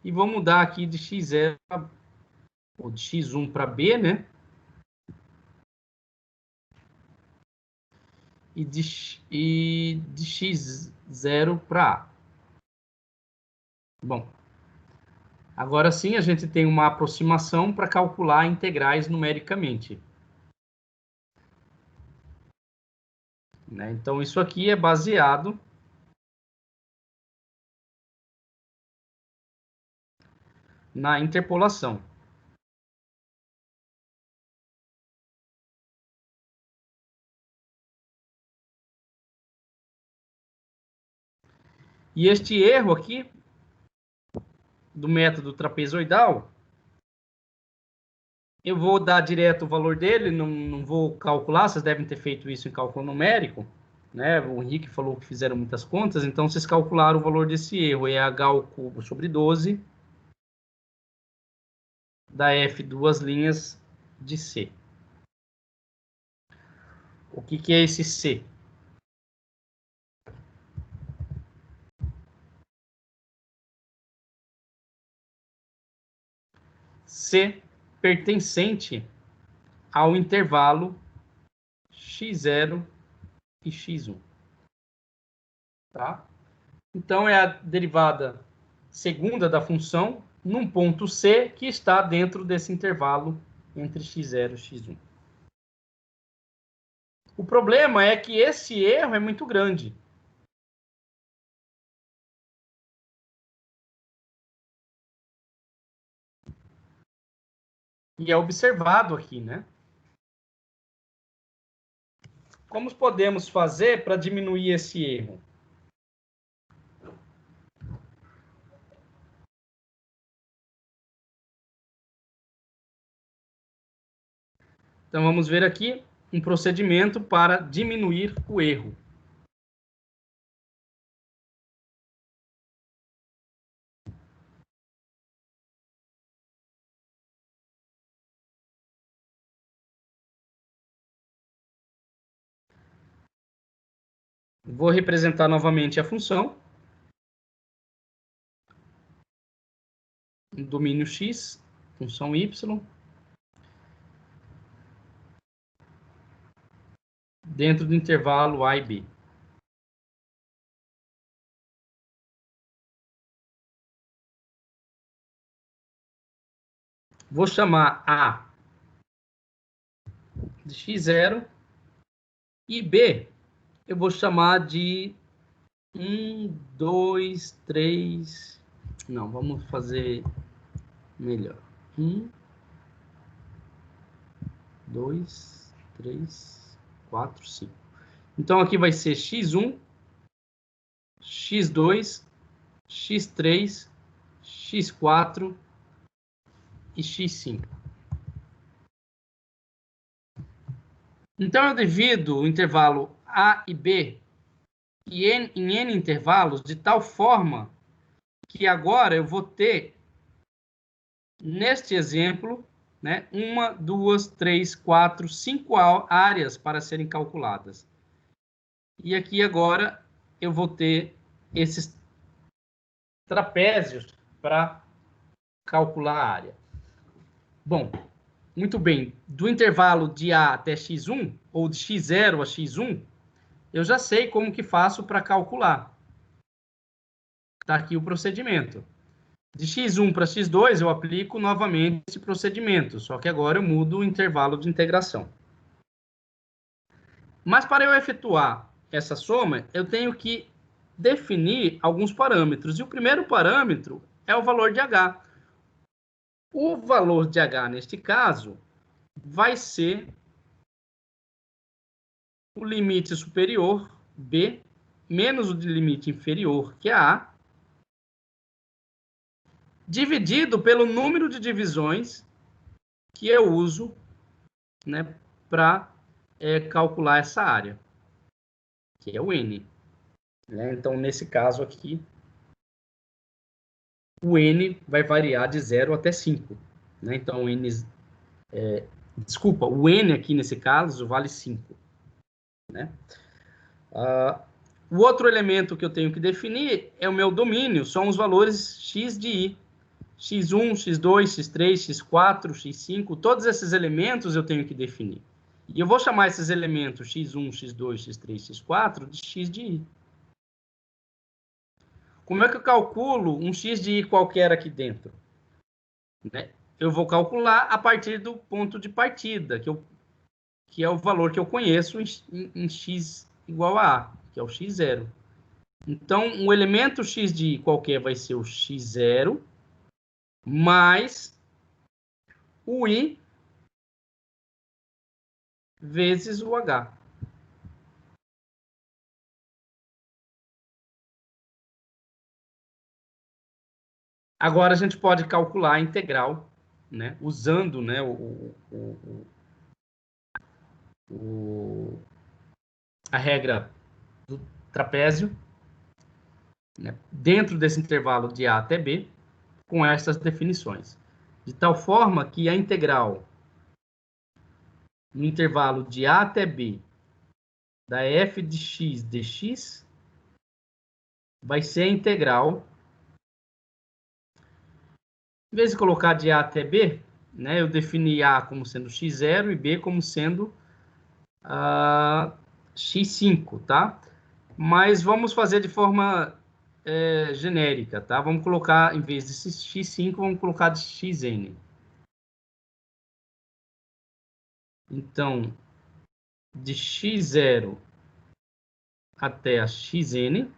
E vou mudar aqui de x0 ou de x1 para b, né? E de x0 para a. Bom, agora sim a gente tem uma aproximação para calcular integrais numericamente. Né? Então, isso aqui é baseado na interpolação. E este erro aqui, do método trapezoidal, eu vou dar direto o valor dele, não vou calcular, vocês devem ter feito isso em cálculo numérico, né? O Henrique falou que fizeram muitas contas, então vocês calcularam o valor desse erro, é h ao cubo sobre 12 da f duas linhas de C. O que é esse C? C pertencente ao intervalo x0 e x1. Tá? Então, é a derivada segunda da função num ponto C que está dentro desse intervalo entre x0 e x1. O problema é que esse erro é muito grande. E é observado aqui, né? Como podemos fazer para diminuir esse erro? Então, vamos ver aqui um procedimento para diminuir o erro. Vou representar novamente a função. Domínio x, função y. Dentro do intervalo a e b. Vou chamar a de x0 e b eu vou chamar de 1, 2, 3... Não, vamos fazer melhor. 1, 2, 3, 4, 5. Então, aqui vai ser x1, x2, x3, x4 e x5. Então, eu divido o intervalo A e B em N intervalos de tal forma que agora eu vou ter, neste exemplo, né, 1, 2, 3, 4, 5 áreas para serem calculadas. E aqui agora eu vou ter esses trapézios para calcular a área. Bom, muito bem. Do intervalo de A até x1, ou de x0 a x1, eu já sei como que faço para calcular. Está aqui o procedimento. De x1 para x2, eu aplico novamente esse procedimento, só que agora eu mudo o intervalo de integração. Mas para eu efetuar essa soma, eu tenho que definir alguns parâmetros. E o primeiro parâmetro é o valor de h. O valor de h, neste caso, vai ser o limite superior, b, menos o de limite inferior, que é a, dividido pelo número de divisões que eu uso, né, para calcular essa área, que é o n. Né? Então, nesse caso aqui, o n vai variar de 0 até 5. Né? Então, o n aqui nesse caso vale 5. Né? O outro elemento que eu tenho que definir é o meu domínio, são os valores x de i. x1, x2, x3, x4, x5, todos esses elementos eu tenho que definir. E eu vou chamar esses elementos x1, x2, x3, x4 de x de i. Como é que eu calculo um x de i qualquer aqui dentro? Né? Eu vou calcular a partir do ponto de partida, que é o valor que eu conheço em x igual a A, que é o x0. Então, o elemento x de i qualquer vai ser o x0 mais o i vezes o h. Agora, a gente pode calcular a integral, né, usando, né, a regra do trapézio, né, dentro desse intervalo de A até B, com essas definições. De tal forma que a integral no intervalo de A até B da f de x dx vai ser a integral, em vez de colocar de A até B, né, eu defini A como sendo x0 e B como sendo x5, tá? Mas vamos fazer de forma genérica, tá? Vamos colocar, em vez de x5, vamos colocar de xn. Então, de x0 até a xn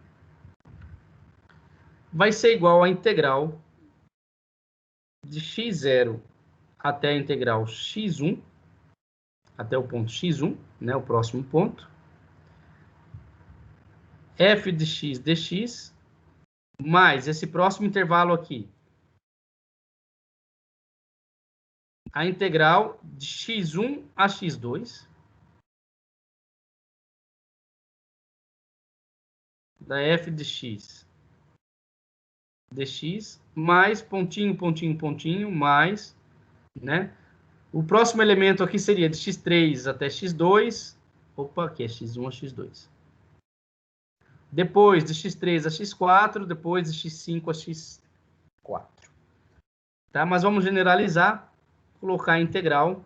vai ser igual à integral de x0 até a integral x1, até o ponto x1, né, o próximo ponto, f de x dx, mais esse próximo intervalo aqui, a integral de x1 a x2, da f de x dx, mais pontinho, pontinho, pontinho, mais, né? O próximo elemento aqui seria de x3 até x2, opa, aqui é x1 a x2. Depois de x3 a x4, depois de x5 a x4. Tá? Mas vamos generalizar, colocar a integral.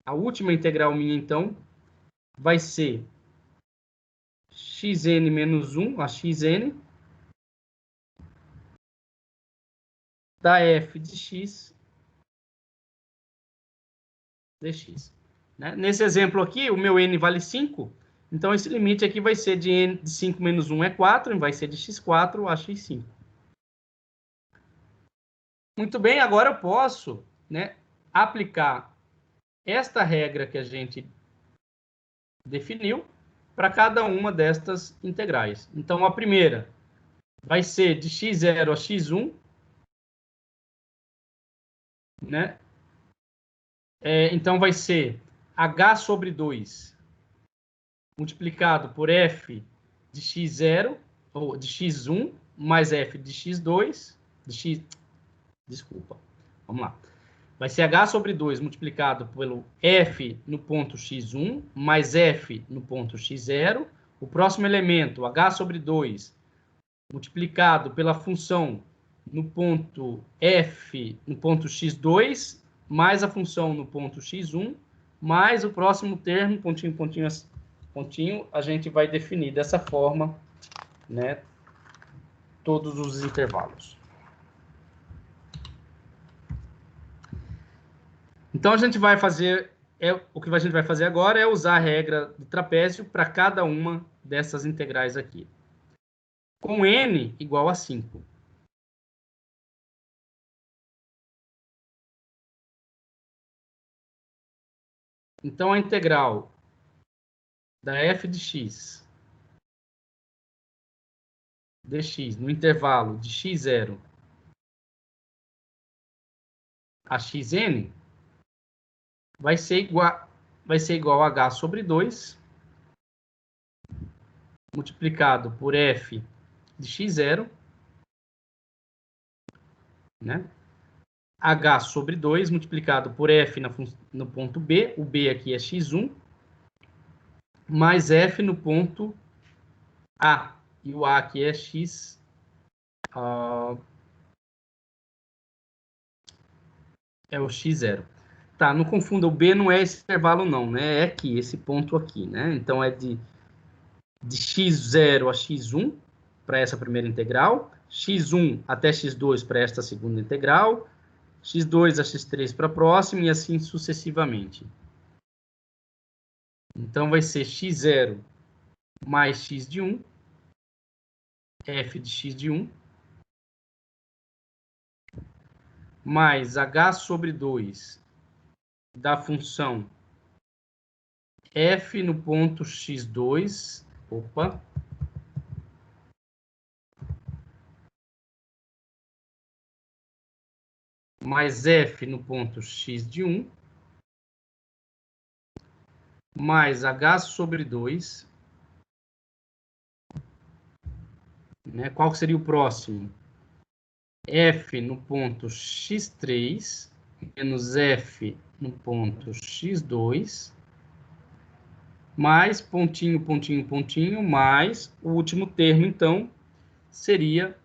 A última integral minha, então, vai ser xn menos 1 a xn da f de x dx. Né? Nesse exemplo aqui, o meu n vale 5, então esse limite aqui vai ser de n de 5 menos 1 é 4, e vai ser de x4 a x5. Muito bem, agora eu posso, né, aplicar esta regra que a gente definiu para cada uma destas integrais. Então, a primeira vai ser de x0 a x1, né? Então, vai ser h sobre 2 multiplicado por f de x0, ou de x1, mais f de x2, desculpa, vamos lá. Vai ser h sobre 2 multiplicado pelo f no ponto x1, mais f no ponto x0. O próximo elemento, h sobre 2, multiplicado pela função no ponto f no ponto x2, mais a função no ponto x1, mais o próximo termo, pontinho, pontinho, pontinho, a gente vai definir dessa forma, né, todos os intervalos. Então, a gente vai fazer, o que a gente vai fazer agora é usar a regra do trapézio para cada uma dessas integrais aqui. Com n igual a 5. Então, a integral da f de x dx no intervalo de x0 a xn vai ser igual a h sobre 2 multiplicado por f de x0, né? H sobre 2 multiplicado por f no ponto B, o B aqui é x1, mais f no ponto A, e o A aqui é x, é o x0. Tá, não confunda, o B não é esse intervalo não, né? É aqui, esse ponto aqui, né? Então é de x0 a x1 para essa primeira integral, x1 até x2 para esta segunda integral, x2 a x3 para a próxima e assim sucessivamente. Então vai ser x0 mais x de 1, f de x de 1, mais h sobre 2 da função f no ponto x2, mais f no ponto x de 1, mais h sobre 2, né? Qual seria o próximo? F no ponto x3, menos f no ponto x2, mais pontinho, pontinho, pontinho, mais o último termo, então, seria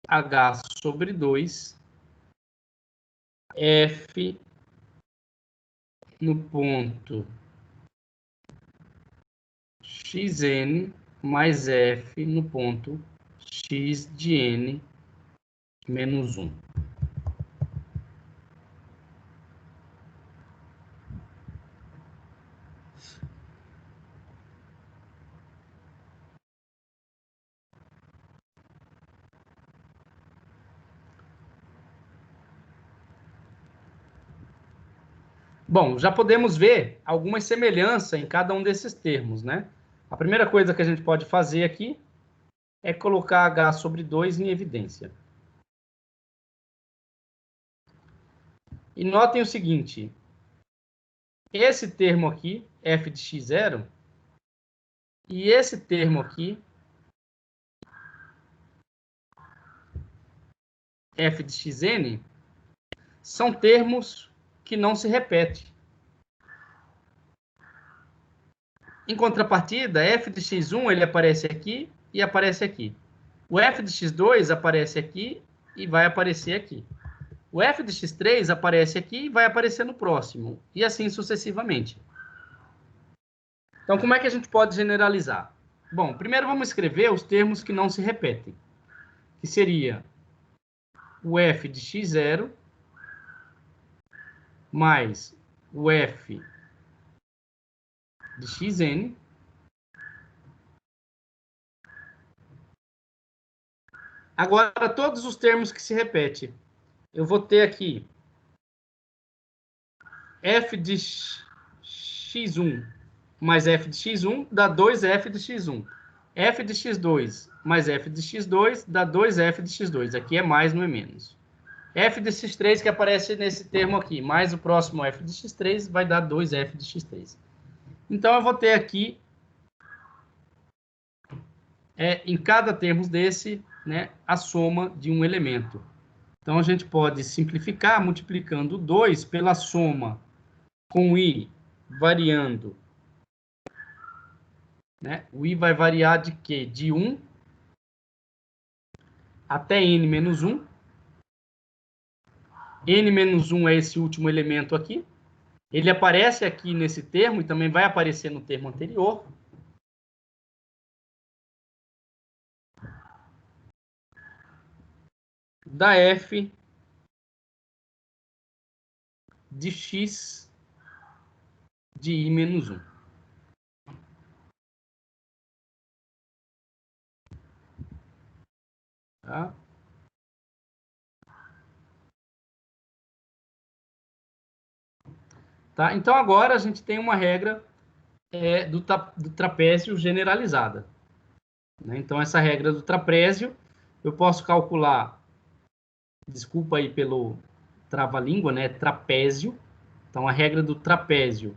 h sobre 2, f no ponto xn, mais f no ponto x de n menos 1. Bom, já podemos ver alguma semelhança em cada um desses termos, né? A primeira coisa que a gente pode fazer aqui é colocar h sobre 2 em evidência. E notem o seguinte, esse termo aqui, f de x0, e esse termo aqui, f de xn, são termos que não se repetem. Em contrapartida, f de x1 ele aparece aqui e aparece aqui. O f de x2 aparece aqui e vai aparecer aqui. O f de x3 aparece aqui e vai aparecer no próximo. E assim sucessivamente. Então, como é que a gente pode generalizar? Bom, primeiro vamos escrever os termos que não se repetem. Que seria o f de x0 mais o f de xn agora todos os termos que se repetem. Eu vou ter aqui f de x1 mais f de x1 dá 2f de x1. F de x2 mais f de x2 dá 2f de x2. Aqui é mais, não é menos. F de x3 que aparece nesse termo aqui, mais o próximo f de x3 vai dar 2f de x3. Então, eu vou ter aqui, em cada termo desse, né, a soma de um elemento. Então, a gente pode simplificar multiplicando 2 pela soma com i variando. Né? O i vai variar de quê? De 1 até n menos 1. N menos 1 é esse último elemento aqui. Ele aparece aqui nesse termo e também vai aparecer no termo anterior. Da f de x de i menos 1. Tá? Tá? Então, agora a gente tem uma regra do trapézio generalizada. Né? Então, essa regra do trapézio, eu posso calcular, desculpa aí pelo trava-língua, né? Trapézio. Então, a regra do trapézio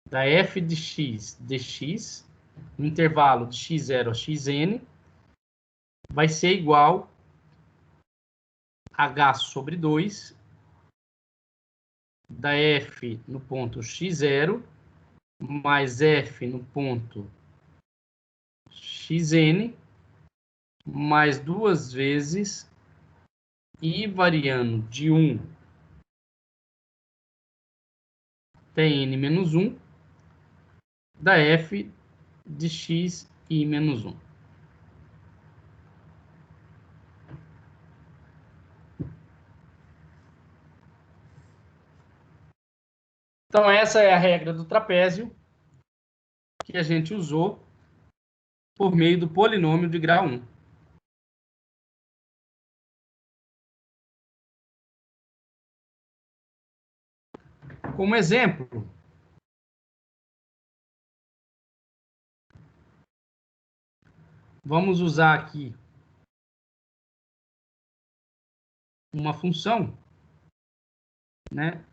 da f de x dx, no intervalo de x0 a xn, vai ser igual a h sobre 2 da f no ponto x0 mais f no ponto xn mais 2 vezes i variando de 1 até n menos 1 da f de x i menos 1. Então, essa é a regra do trapézio que a gente usou por meio do polinômio de grau 1. Como exemplo, vamos usar aqui uma função, né?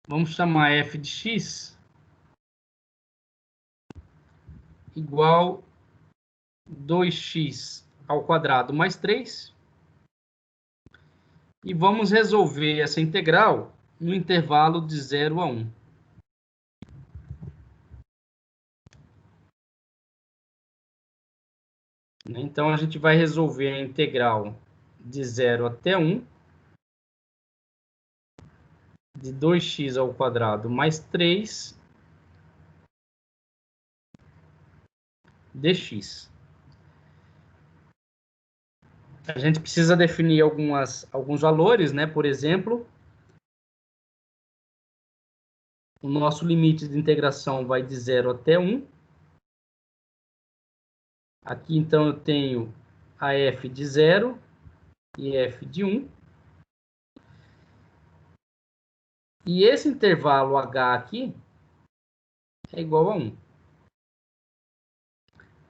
Vamos chamar f de x igual 2x ao quadrado mais 3. E vamos resolver essa integral no intervalo de 0 a 1. Então, a gente vai resolver a integral de 0 até 1 de 2x ao quadrado mais 3 dx. A gente precisa definir alguns valores, né? Por exemplo, o nosso limite de integração vai de 0 até 1. Aqui, então, eu tenho a f de 0 e f de 1. E esse intervalo h aqui é igual a 1.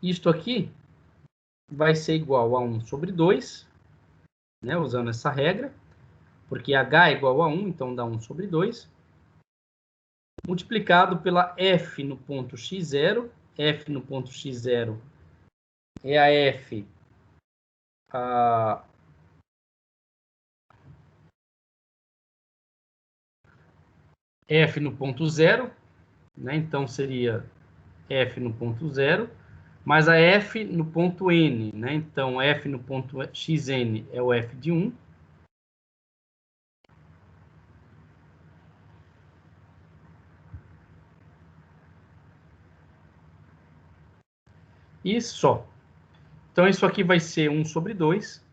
Isto aqui vai ser igual a 1 sobre 2, né, usando essa regra, porque h é igual a 1, então dá 1 sobre 2, multiplicado pela f no ponto x0. F no ponto x0 é a f f no ponto 0, né? Então seria f no ponto 0, mais a f no ponto n, né? Então f no ponto xn é o f de 1. E só. Então isso aqui vai ser 1 sobre 2,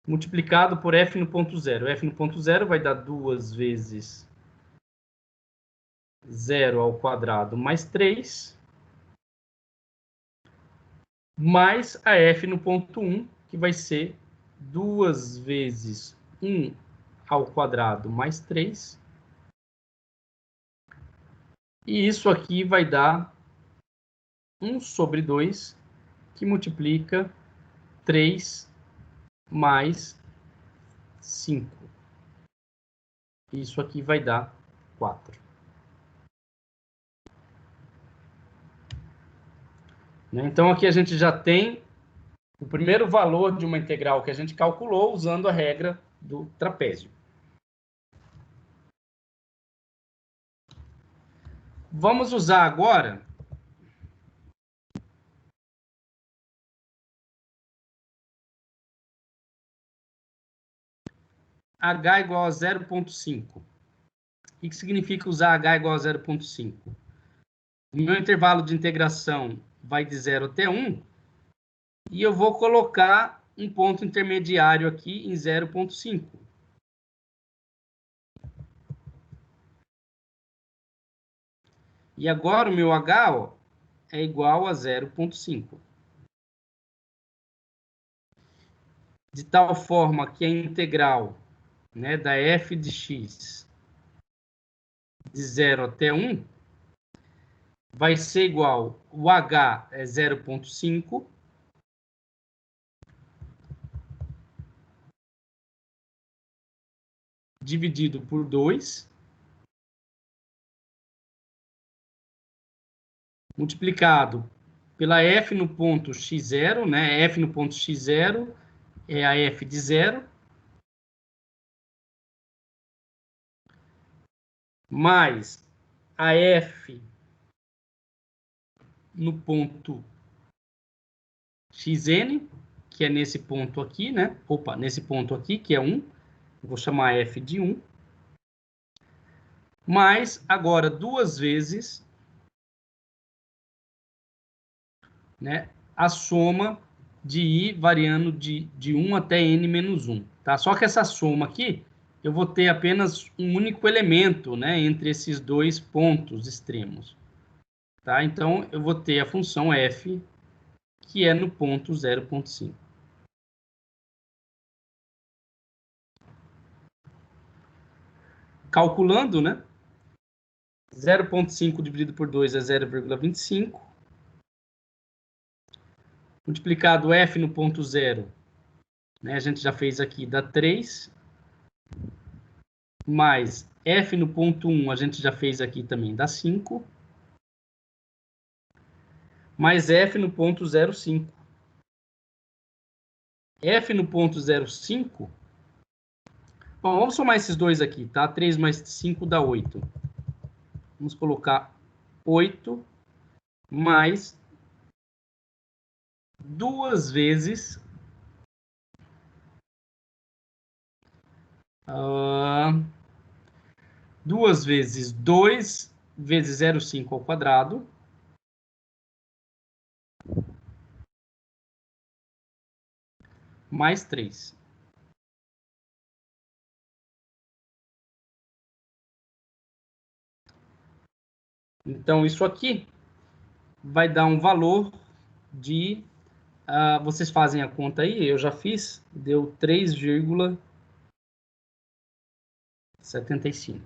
multiplicado por f no ponto 0. F no ponto 0 vai dar 2 vezes 0 ao quadrado mais 3, mais a f no ponto 1, que vai ser 2 vezes 1 ao quadrado mais 3. E isso aqui vai dar 1 sobre 2, que multiplica 3 mais 5. Isso aqui vai dar 4. Então, aqui a gente já tem o primeiro valor de uma integral que a gente calculou usando a regra do trapézio. Vamos usar agora h igual a 0,5. O que significa usar h igual a 0,5? O meu intervalo de integração vai de 0 até 1, e eu vou colocar um ponto intermediário aqui em 0,5. E agora o meu h, ó, é igual a 0,5. De tal forma que a integral, né, da f de x de 0 até 1 vai ser igual, o h é 0,5, dividido por 2, multiplicado pela f no ponto x0, né? F no ponto x0 é a f de 0, mais a f no ponto xn, que é nesse ponto aqui, né? Opa, nesse ponto aqui, que é 1. Eu vou chamar f de 1. Mais, agora, duas vezes, né, a soma de i variando de 1 até n menos 1. Tá? Só que essa soma aqui, eu vou ter apenas um único elemento, né, entre esses dois pontos extremos. Tá? Então, eu vou ter a função f, que é no ponto 0,5. Calculando, né? 0,5 dividido por 2 é 0,25. Multiplicado f no ponto 0, né? A gente já fez aqui, dá 3. Mais f no ponto 1, a gente já fez aqui também, dá 5. Mais f no ponto 0,5. F no ponto 0,5. Bom, vamos somar esses dois aqui, tá? 3 mais 5 dá 8. Vamos colocar 8 mais 2 vezes 2 vezes 2 vezes 0,5 ao quadrado. Mais 3. Então, isso aqui vai dar um valor de... vocês fazem a conta aí, eu já fiz, deu 3,75.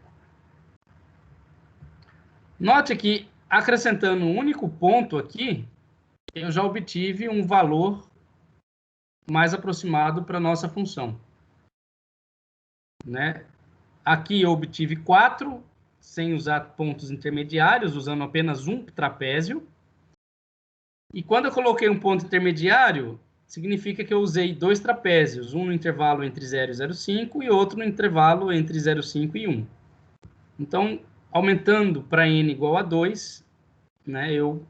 Note que, acrescentando um único ponto aqui, eu já obtive um valor mais aproximado para a nossa função. Né? Aqui eu obtive 4, sem usar pontos intermediários, usando apenas um trapézio. E quando eu coloquei um ponto intermediário, significa que eu usei 2 trapézios, um no intervalo entre 0 e 0,5 e outro no intervalo entre 0,5 e 1. Então, aumentando para n igual a 2, né, eu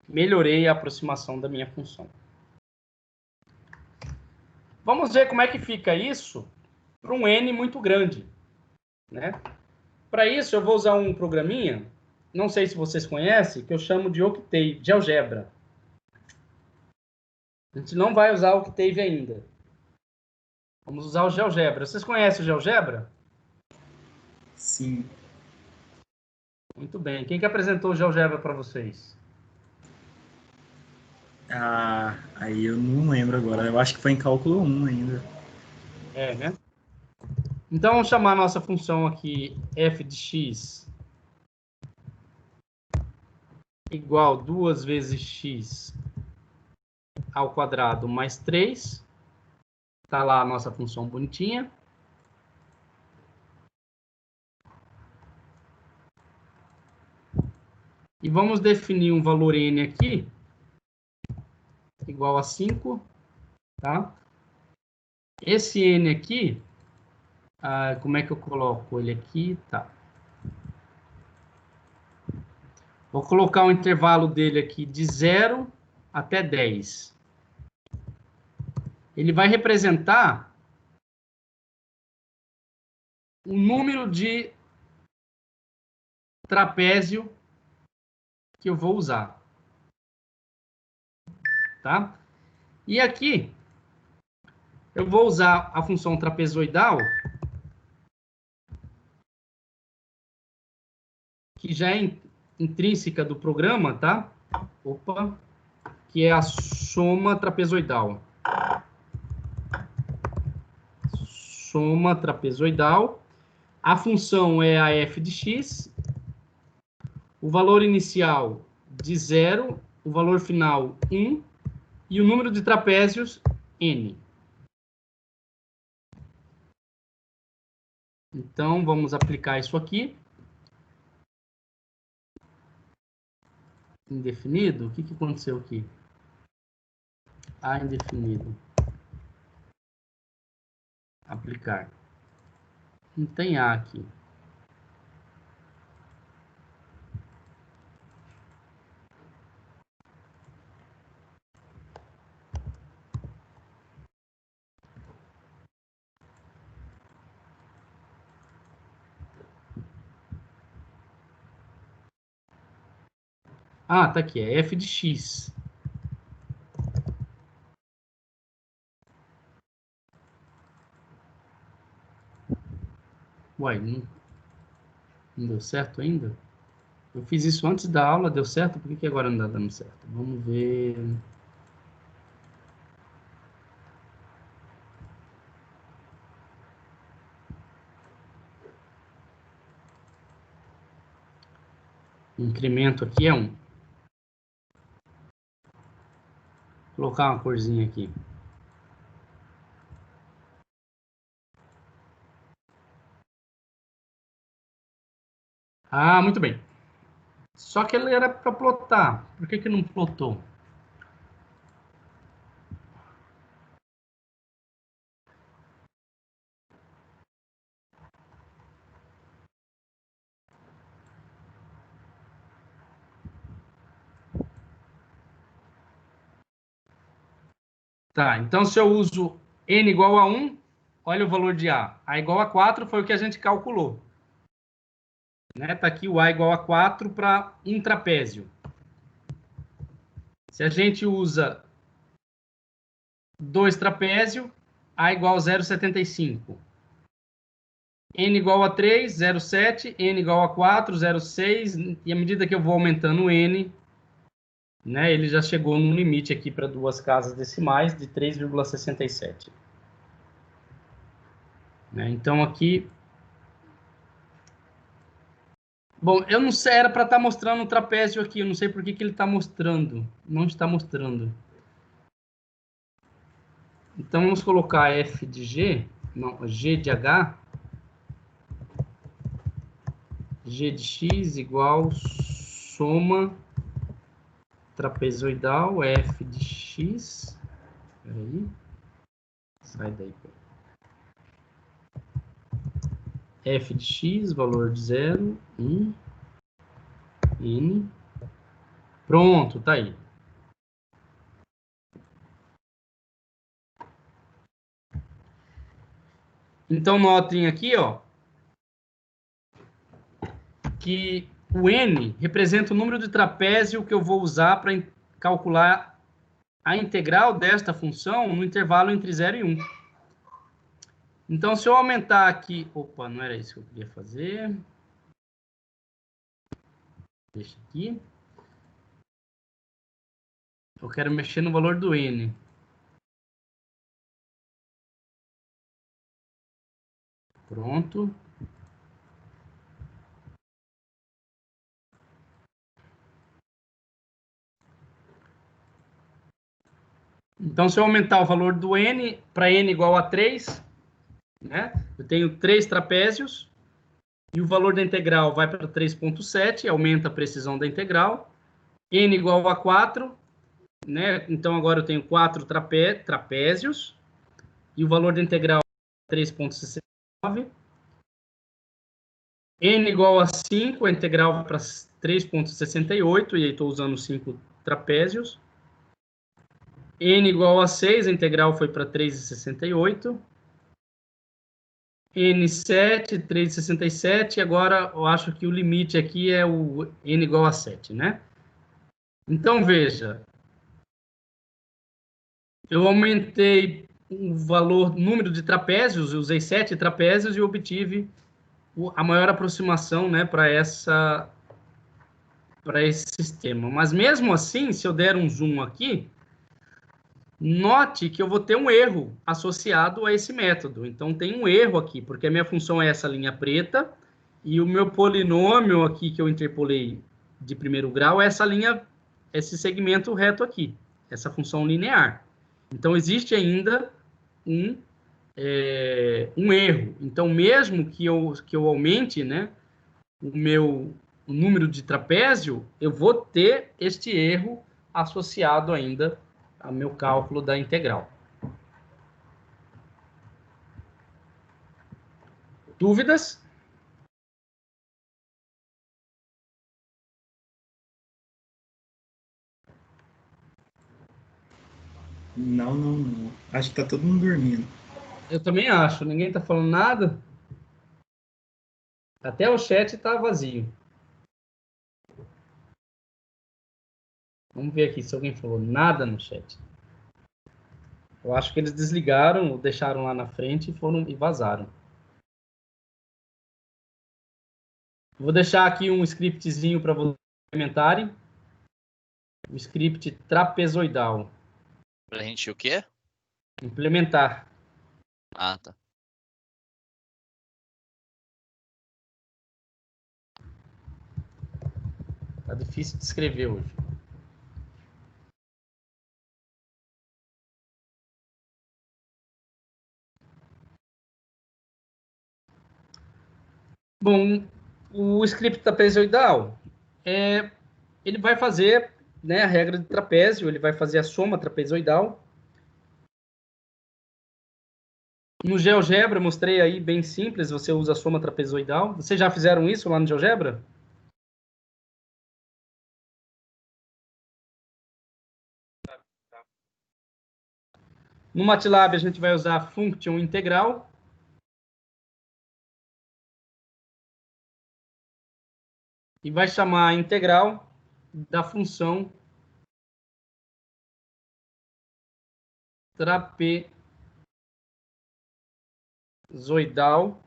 melhorei a aproximação da minha função. Vamos ver como é que fica isso para um n muito grande. Né? Para isso, eu vou usar um programinha, não sei se vocês conhecem, que eu chamo de Octave, de algebra. A gente não vai usar o Octave ainda. Vamos usar o GeoGebra. Vocês conhecem o GeoGebra? Sim. Muito bem. Quem que apresentou o GeoGebra para vocês? Ah, aí eu não lembro agora. Eu acho que foi em cálculo 1 ainda. É, né? Então, vamos chamar a nossa função aqui f de x igual 2 vezes x ao quadrado mais 3. Está lá a nossa função bonitinha. E vamos definir um valor n aqui, igual a 5. Tá? Esse n aqui, como é que eu coloco ele aqui? Tá. Vou colocar o intervalo dele aqui de 0 até 10. Ele vai representar o número de trapézio que eu vou usar. Tá? E aqui, eu vou usar a função trapezoidal, que já é intrínseca do programa, tá? Opa, que é a soma trapezoidal. Soma trapezoidal. A função é a f de x. O valor inicial de 0, o valor final 1 e o número de trapézios n. Então, vamos aplicar isso aqui. indefinido? O que aconteceu aqui? A indefinido. Aplicar. Não tem A aqui. Ah, tá aqui. É f de x. Uai, não deu certo ainda? Eu fiz isso antes da aula, deu certo? Por que agora não está dando certo? Vamos ver. O incremento aqui é 1. Vou colocar uma corzinha aqui. Ah, muito bem. Só que ele era para plotar. Por que não plotou? Tá, então se eu uso n igual a 1, olha o valor de A. A igual a 4 foi o que a gente calculou. Né? Tá aqui o A igual a 4 para um trapézio. Se a gente usa 2 trapézio, A igual a 0,75. N igual a 3, 0,7. N igual a 4, 0,6. E à medida que eu vou aumentando o N, né, ele já chegou no limite aqui para duas casas decimais de 3,67. Né? Então aqui... Bom, eu não sei, era para estar mostrando o trapézio aqui, eu não sei por que ele está mostrando. Não está mostrando. Então vamos colocar f de g, não, g de h, g de x igual soma trapezoidal f de x. Peraí. Sai daí. F de x, valor de 0, 1, n. Pronto, tá aí. Então, notem aqui, ó, que o n representa o número de trapézio que eu vou usar para calcular a integral desta função no intervalo entre 0 e 1. Então, se eu aumentar aqui... Opa, não era isso que eu queria fazer. Deixa aqui. Eu quero mexer no valor do n. Pronto. Então, se eu aumentar o valor do n para n igual a 3, né? Eu tenho 3 trapézios e o valor da integral vai para 3,7, aumenta a precisão da integral. N igual a 4, né? Então agora eu tenho 4 trapézios e o valor da integral é 3,69. N igual a 5, a integral vai para 3,68, e aí estou usando 5 trapézios. N igual a 6, a integral foi para 3,68. N7, 3,67, agora eu acho que o limite aqui é o N igual a 7, né? Então, veja, eu aumentei o número de trapézios, usei 7 trapézios e obtive a maior aproximação, né, para esse sistema. Mas mesmo assim, se eu der um zoom aqui, note que eu vou ter um erro associado a esse método. Então, tem um erro aqui, porque a minha função é essa linha preta, e o meu polinômio aqui que eu interpolei de primeiro grau é essa linha, esse segmento reto aqui, essa função linear. Então, existe ainda um erro. Então, mesmo que eu aumente, né, o meu o número de trapézio, eu vou ter este erro associado ainda ao meu cálculo da integral. Dúvidas? Não. Acho que tá todo mundo dormindo. Eu também acho. Ninguém está falando nada? Até o chat está vazio. Vamos ver aqui se alguém falou nada no chat. Eu acho que eles desligaram, deixaram lá na frente e vazaram. Vou deixar aqui um scriptzinho para vocês implementarem. O script trapezoidal. Pra gente o quê? Implementar. Ah, tá. Tá difícil de escrever hoje. Bom, o script trapezoidal, ele vai fazer, né, a regra de trapézio, ele vai fazer a soma trapezoidal. No GeoGebra, mostrei aí, bem simples, você usa a soma trapezoidal. Vocês já fizeram isso lá no GeoGebra? No MATLAB, a gente vai usar a function integral. E vai chamar a integral da função trapezoidal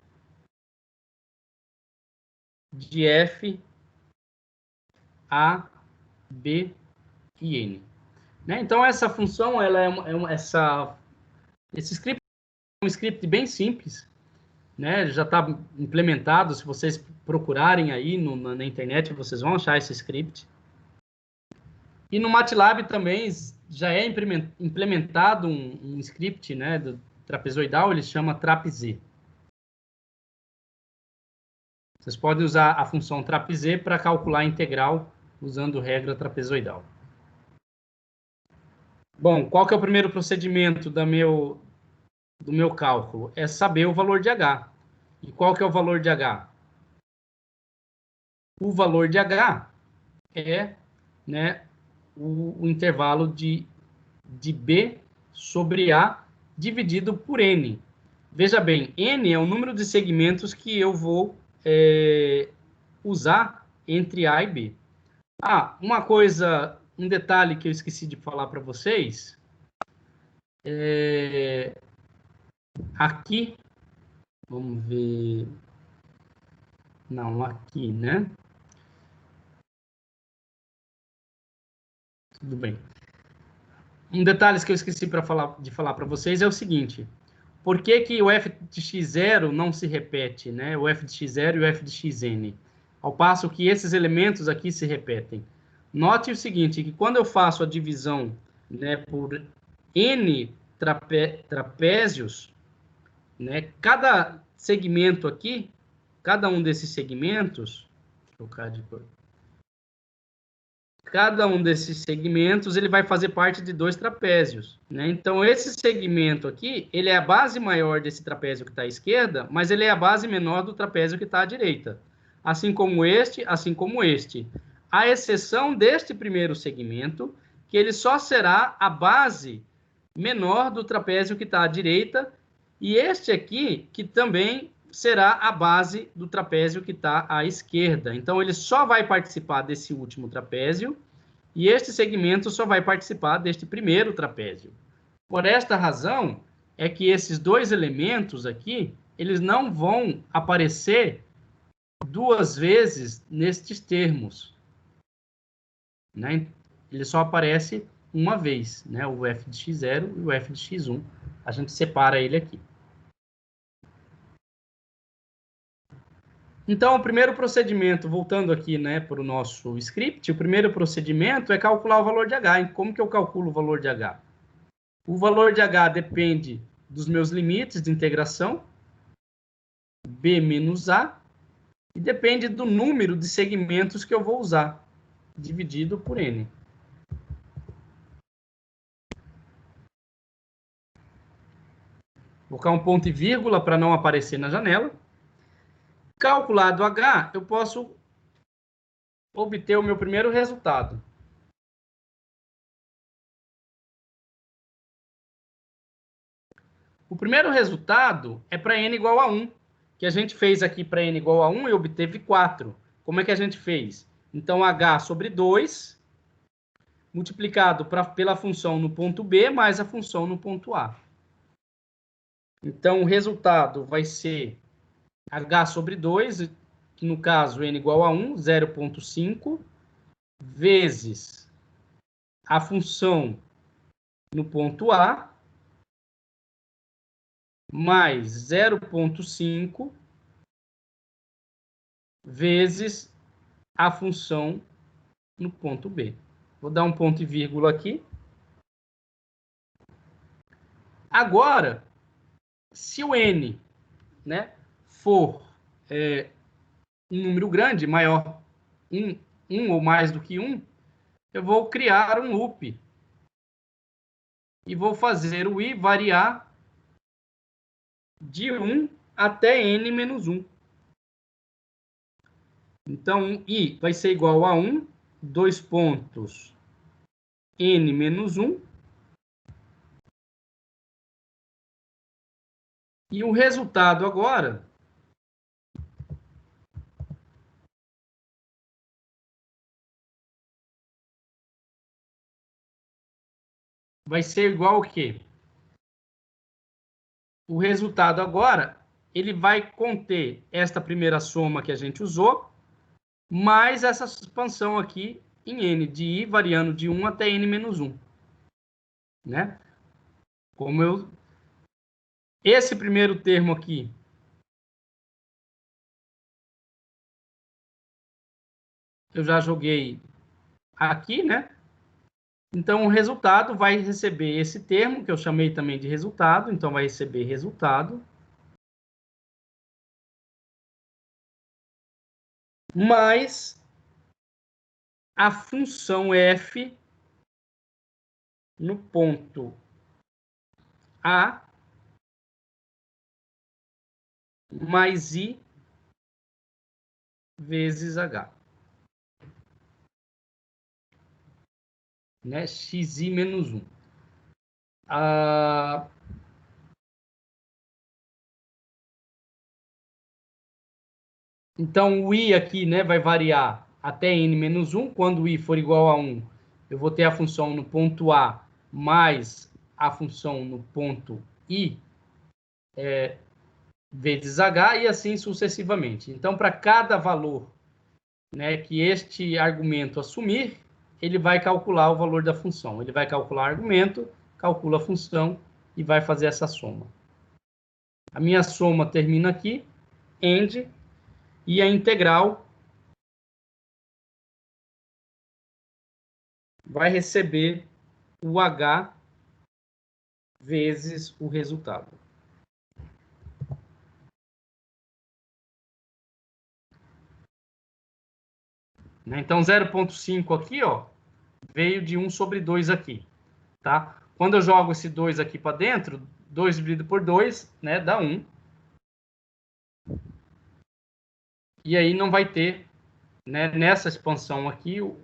de f, a, b e n. Né? Então, essa função, ela esse script é um script bem simples, né? Já está implementado. Se vocês procurarem aí na internet, vocês vão achar esse script. E no MATLAB também já é implementado um script, né, do trapezoidal, ele chama trapz. Vocês podem usar a função trapz para calcular a integral usando regra trapezoidal. Bom, qual que é o primeiro procedimento do meu cálculo? É saber o valor de H. E qual que é o valor de H? O valor de H é, né, o intervalo de B sobre A dividido por N. Veja bem, N é o número de segmentos que eu vou usar entre A e B. Ah, um detalhe que eu esqueci de falar para vocês. Aqui, vamos ver. Não, aqui, né? Tudo bem. Um detalhe que eu esqueci de falar para vocês é o seguinte. Por que que o f de x0 não se repete, né? O f de x0 e o f de xn? Ao passo que esses elementos aqui se repetem. Note o seguinte, que quando eu faço a divisão, né, por n trapézios, né, cada segmento aqui, cada um desses segmentos, vou trocar de cor. Cada um desses segmentos ele vai fazer parte de 2 trapézios, né? Então, esse segmento aqui, ele é a base maior desse trapézio que está à esquerda, mas ele é a base menor do trapézio que está à direita. Assim como este, assim como este. À exceção deste primeiro segmento, que ele só será a base menor do trapézio que está à direita, e este aqui, que também será a base do trapézio que está à esquerda. Então, ele só vai participar desse último trapézio e este segmento só vai participar deste primeiro trapézio. Por esta razão, é que esses dois elementos aqui, eles não vão aparecer duas vezes nestes termos. Né? Ele só aparece uma vez, né? O f de x0 e o f de x1. A gente separa ele aqui. Então, o primeiro procedimento, voltando aqui, né, para o nosso script, o primeiro procedimento é calcular o valor de H. E como que eu calculo o valor de H? O valor de H depende dos meus limites de integração, B menos A, E depende do número de segmentos que eu vou usar, dividido por N. Vou colocar um ponto e vírgula para não aparecer na janela. Calculado H, eu posso obter o meu primeiro resultado. O primeiro resultado é para N igual a 1, que a gente fez aqui para N igual a 1 e obteve 4. Como é que a gente fez? Então, H sobre 2, multiplicado pela função no ponto B, mais a função no ponto A. Então, o resultado vai ser H sobre 2, que no caso N igual a 1, 0,5, vezes a função no ponto A, mais 0,5 vezes a função no ponto B. Vou dar um ponto e vírgula aqui. Agora, se o N, né, for um número grande, maior, um ou mais do que 1, eu vou criar um loop. E vou fazer o I variar de 1 até N menos 1. Então, I vai ser igual a 1, 2 pontos, N menos 1. E o resultado agora vai ser igual ao quê? O resultado agora, ele vai conter esta primeira soma que a gente usou, mais essa expansão aqui em N, de I variando de 1 até N menos 1. Né? Esse primeiro termo aqui, eu já joguei aqui, né? Então, o resultado vai receber esse termo, que eu chamei também de resultado. Então, vai receber resultado. Mais a função f no ponto A mais I vezes H. Né? Xi menos 1. Então, o I aqui, né, vai variar até N menos 1. Quando o I for igual a 1, eu vou ter a função no ponto A mais a função no ponto I vezes H e assim sucessivamente. Então, para cada valor, né, que este argumento assumir, ele vai calcular o valor da função. Ele vai calcular o argumento, calcula a função e vai fazer essa soma. A minha soma termina aqui, end, e a integral vai receber o H vezes o resultado. Então, 0,5 aqui, ó, veio de 1 sobre 2 aqui. Tá? Quando eu jogo esse 2 aqui para dentro, 2 dividido por 2, né, dá 1. E aí não vai ter, né, nessa expansão aqui o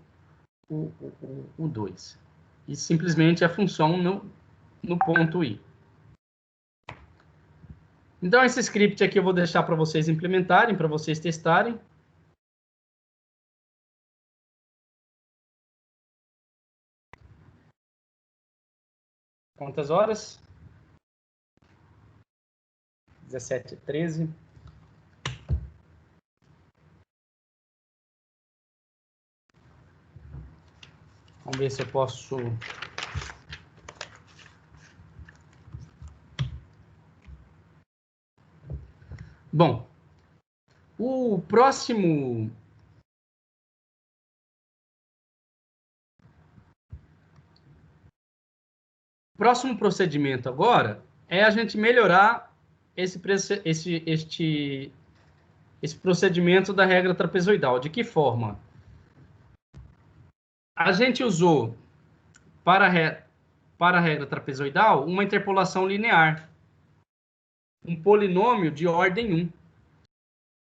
2. E simplesmente a função no ponto I. Então, esse script aqui eu vou deixar para vocês implementarem, para vocês testarem. Quantas horas? 17h13. Vamos ver se eu posso... Bom, o próximo procedimento agora é a gente melhorar este esse procedimento da regra trapezoidal. De que forma? A gente usou para a regra trapezoidal uma interpolação linear, um polinômio de ordem 1.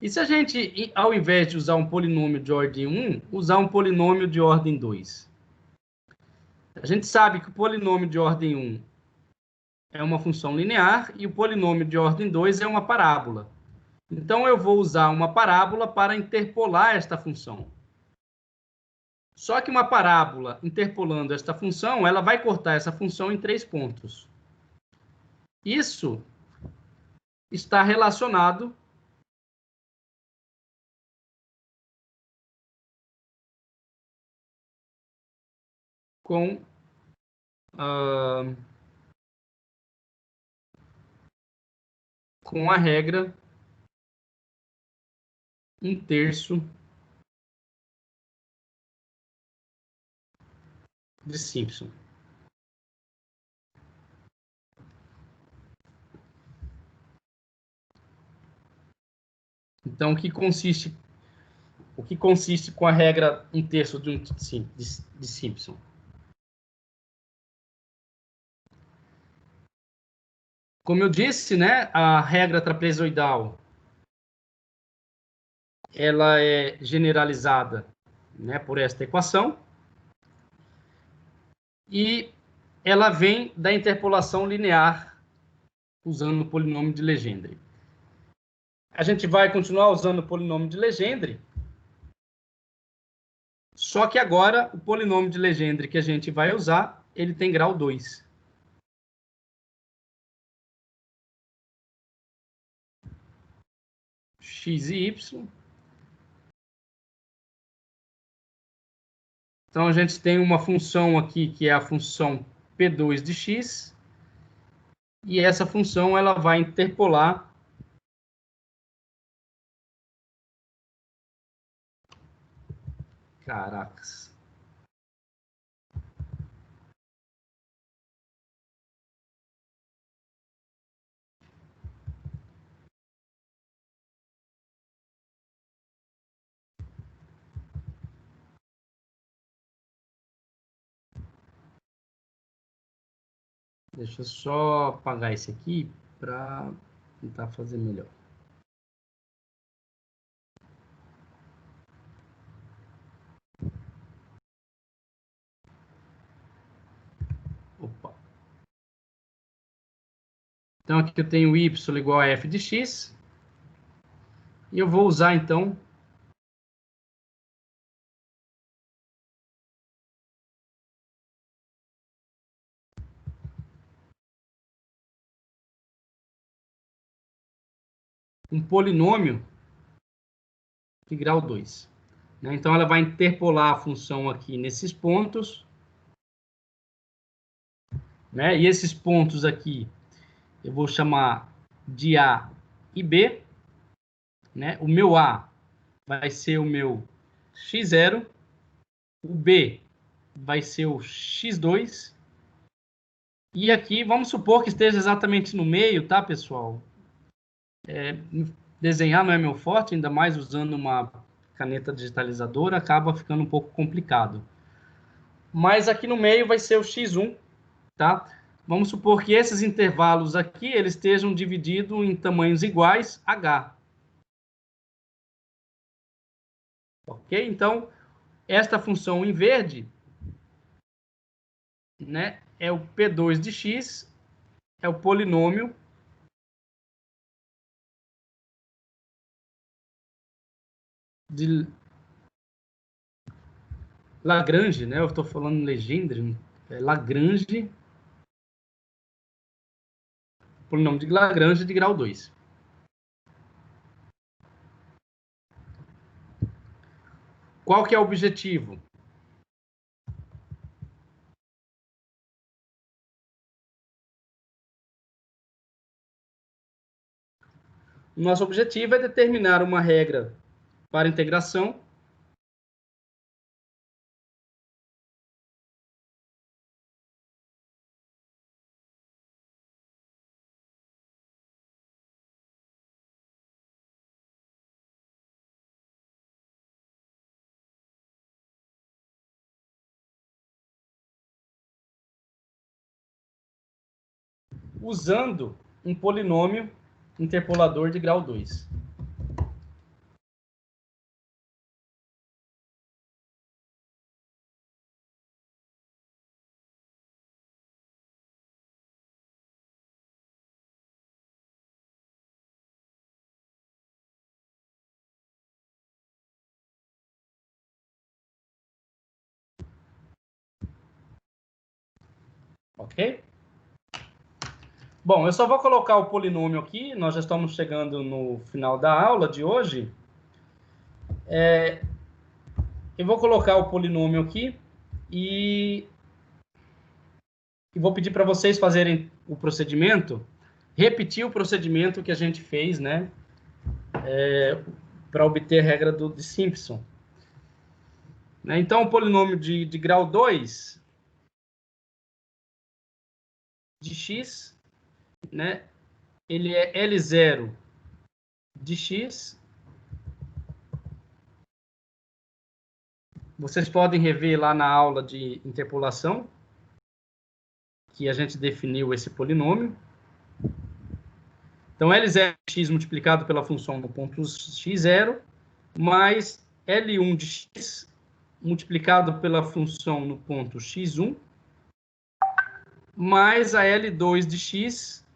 E se a gente, ao invés de usar um polinômio de ordem 1, usar um polinômio de ordem 2? A gente sabe que o polinômio de ordem 1 é uma função linear e o polinômio de ordem 2 é uma parábola. Então, eu vou usar uma parábola para interpolar esta função. Só que uma parábola interpolando esta função, ela vai cortar essa função em 3 pontos. Isso está relacionado com a regra 1/3 de Simpson. Então, o que consiste com a regra 1/3 de Simpson? Como eu disse, né, a regra trapezoidal ela é generalizada, né, por esta equação e ela vem da interpolação linear usando o polinômio de Legendre. A gente vai continuar usando o polinômio de Legendre, só que agora o polinômio de Legendre que a gente vai usar, ele tem grau 2. X e Y. Então, a gente tem uma função aqui, que é a função P2 de x, e essa função ela vai interpolar Caracas. Deixa eu só apagar esse aqui para tentar fazer melhor. Opa. Então, aqui eu tenho y igual a f de x. E eu vou usar, então, um polinômio de grau 2. Então, ela vai interpolar a função aqui nesses pontos. E esses pontos aqui eu vou chamar de A e B. O meu A vai ser o meu x0. O B vai ser o x2. E aqui, vamos supor que esteja exatamente no meio, tá, pessoal? Desenhar não é meu forte, ainda mais usando uma caneta digitalizadora, acaba ficando um pouco complicado. Mas aqui no meio vai ser o x1, tá? Vamos supor que esses intervalos aqui, eles estejam divididos em tamanhos iguais, h. Ok? Então, esta função em verde, né, é o P2 de x, é o polinômio de Lagrange, né? Eu estou falando Legendre, Lagrange, polinômio de Lagrange de grau 2. Qual que é o objetivo? O nosso objetivo é determinar uma regra para integração usando um polinômio interpolador de grau 2. Ok? Bom, eu só vou colocar o polinômio aqui, nós já estamos chegando no final da aula de hoje. Eu vou colocar o polinômio aqui e vou pedir para vocês fazerem o procedimento, repetir o procedimento que a gente fez, né, para obter a regra de Simpson. Né? Então, o polinômio de grau 2 de x, né, ele é L0 de x. Vocês podem rever lá na aula de interpolação, que a gente definiu esse polinômio. Então, L0 de x multiplicado pela função no ponto x0, mais L1 de x multiplicado pela função no ponto x1, mais a L2 de x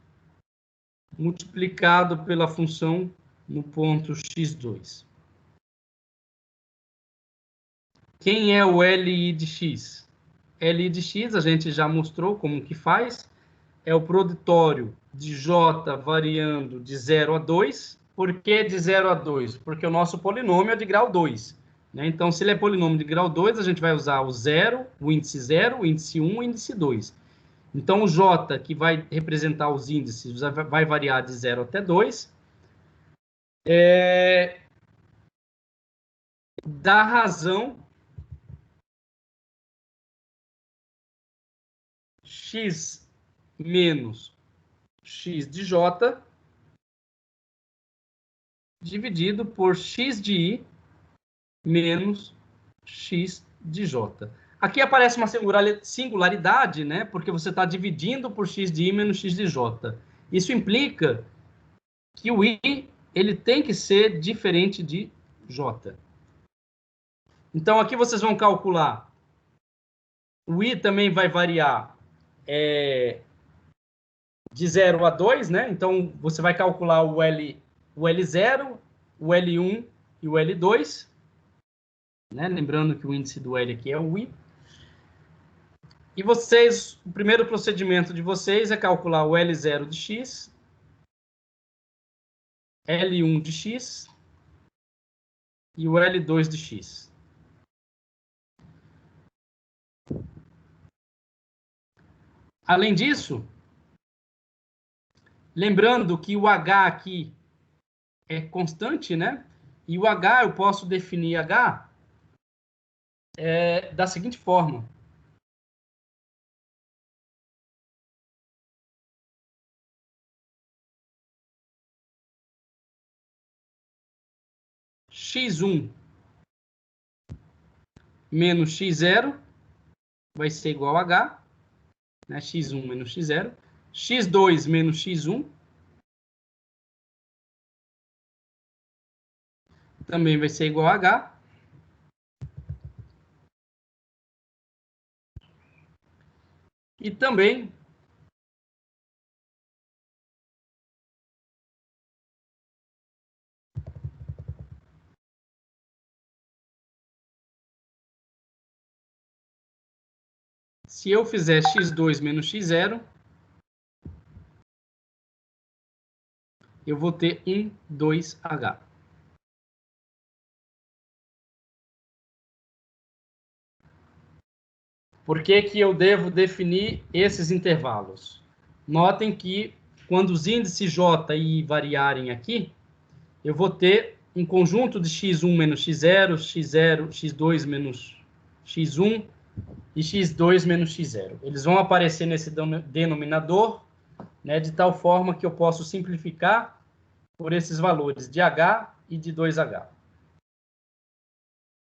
multiplicado pela função no ponto x2. Quem é o LI de x? LI de x, a gente já mostrou como que faz. É o produtório de j variando de 0 a 2. Por que de 0 a 2? Porque o nosso polinômio é de grau 2. Né? Então, se ele é polinômio de grau 2, a gente vai usar o 0, o índice 1 e o índice 2. Então, o j, que vai representar os índices, vai variar de 0 até 2. Da razão x menos x de j dividido por x de i menos x de j. Aqui aparece uma singularidade, né? Porque você está dividindo por x de i menos x de j. Isso implica que o i ele tem que ser diferente de j. Então, aqui vocês vão calcular. O i também vai variar de 0 a 2, né? Então, você vai calcular o L0, o L1 e o L2. Né? Lembrando que o índice do L aqui é o i. E vocês, o primeiro procedimento de vocês é calcular o L0 de x, L1 de x e o L2 de x. Além disso, lembrando que o h aqui é constante, né? E o h, eu posso definir h da seguinte forma. x1 menos x0 vai ser igual a h, né? x1 menos x0. x2 menos x1 também vai ser igual a h. E também se eu fizer x2 menos x0, eu vou ter 2h. Por que que eu devo definir esses intervalos? Notem que quando os índices j e i variarem aqui, eu vou ter um conjunto de x1 menos x0, x2 menos x1 e x2 menos x0. Eles vão aparecer nesse denominador, né, de tal forma que eu posso simplificar por esses valores de h e de 2h.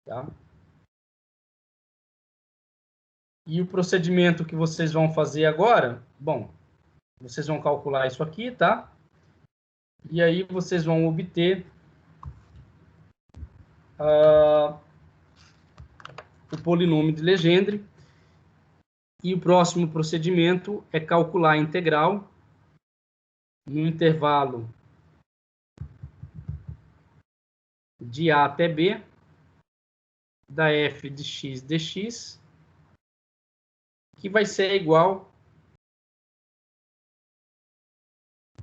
Tá? E o procedimento que vocês vão fazer agora, bom, Vocês vão calcular isso aqui, tá? E aí vocês vão obter o polinômio de Legendre. E o próximo procedimento é calcular a integral no intervalo de A até B da f de x dx, que vai ser igual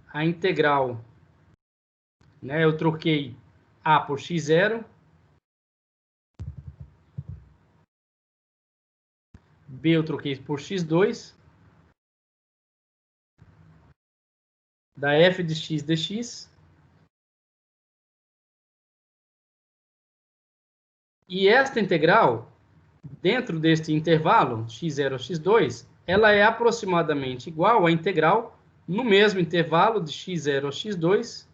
à integral, né? Eu troquei A por x0, B eu troquei por x2, da f de x dx, e esta integral, dentro deste intervalo, x0 a x2, ela é aproximadamente igual à integral, no mesmo intervalo de x0 a x2,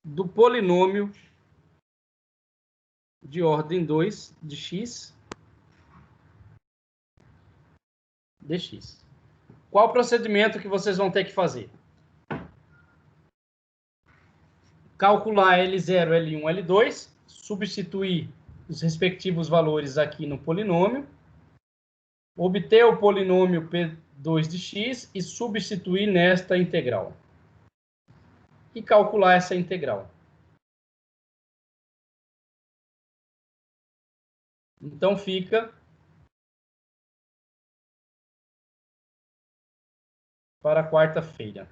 do polinômio de ordem 2 de x dx. Qual o procedimento que vocês vão ter que fazer? Calcular L0, L1, L2, substituir os respectivos valores aqui no polinômio, obter o polinômio P2 de x e substituir nesta integral. E calcular essa integral. Então fica para quarta-feira.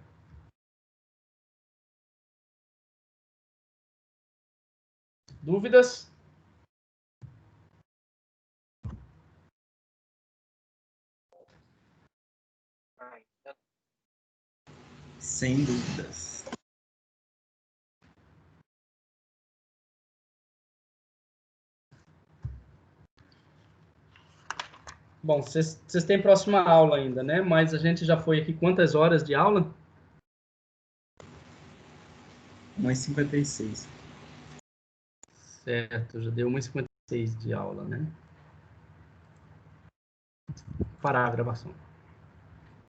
Dúvidas? Sem dúvidas. Bom, vocês têm próxima aula ainda, né? Mas a gente já foi aqui quantas horas de aula? 1h56. Certo, já deu 1h56 de aula, né? Parar a gravação.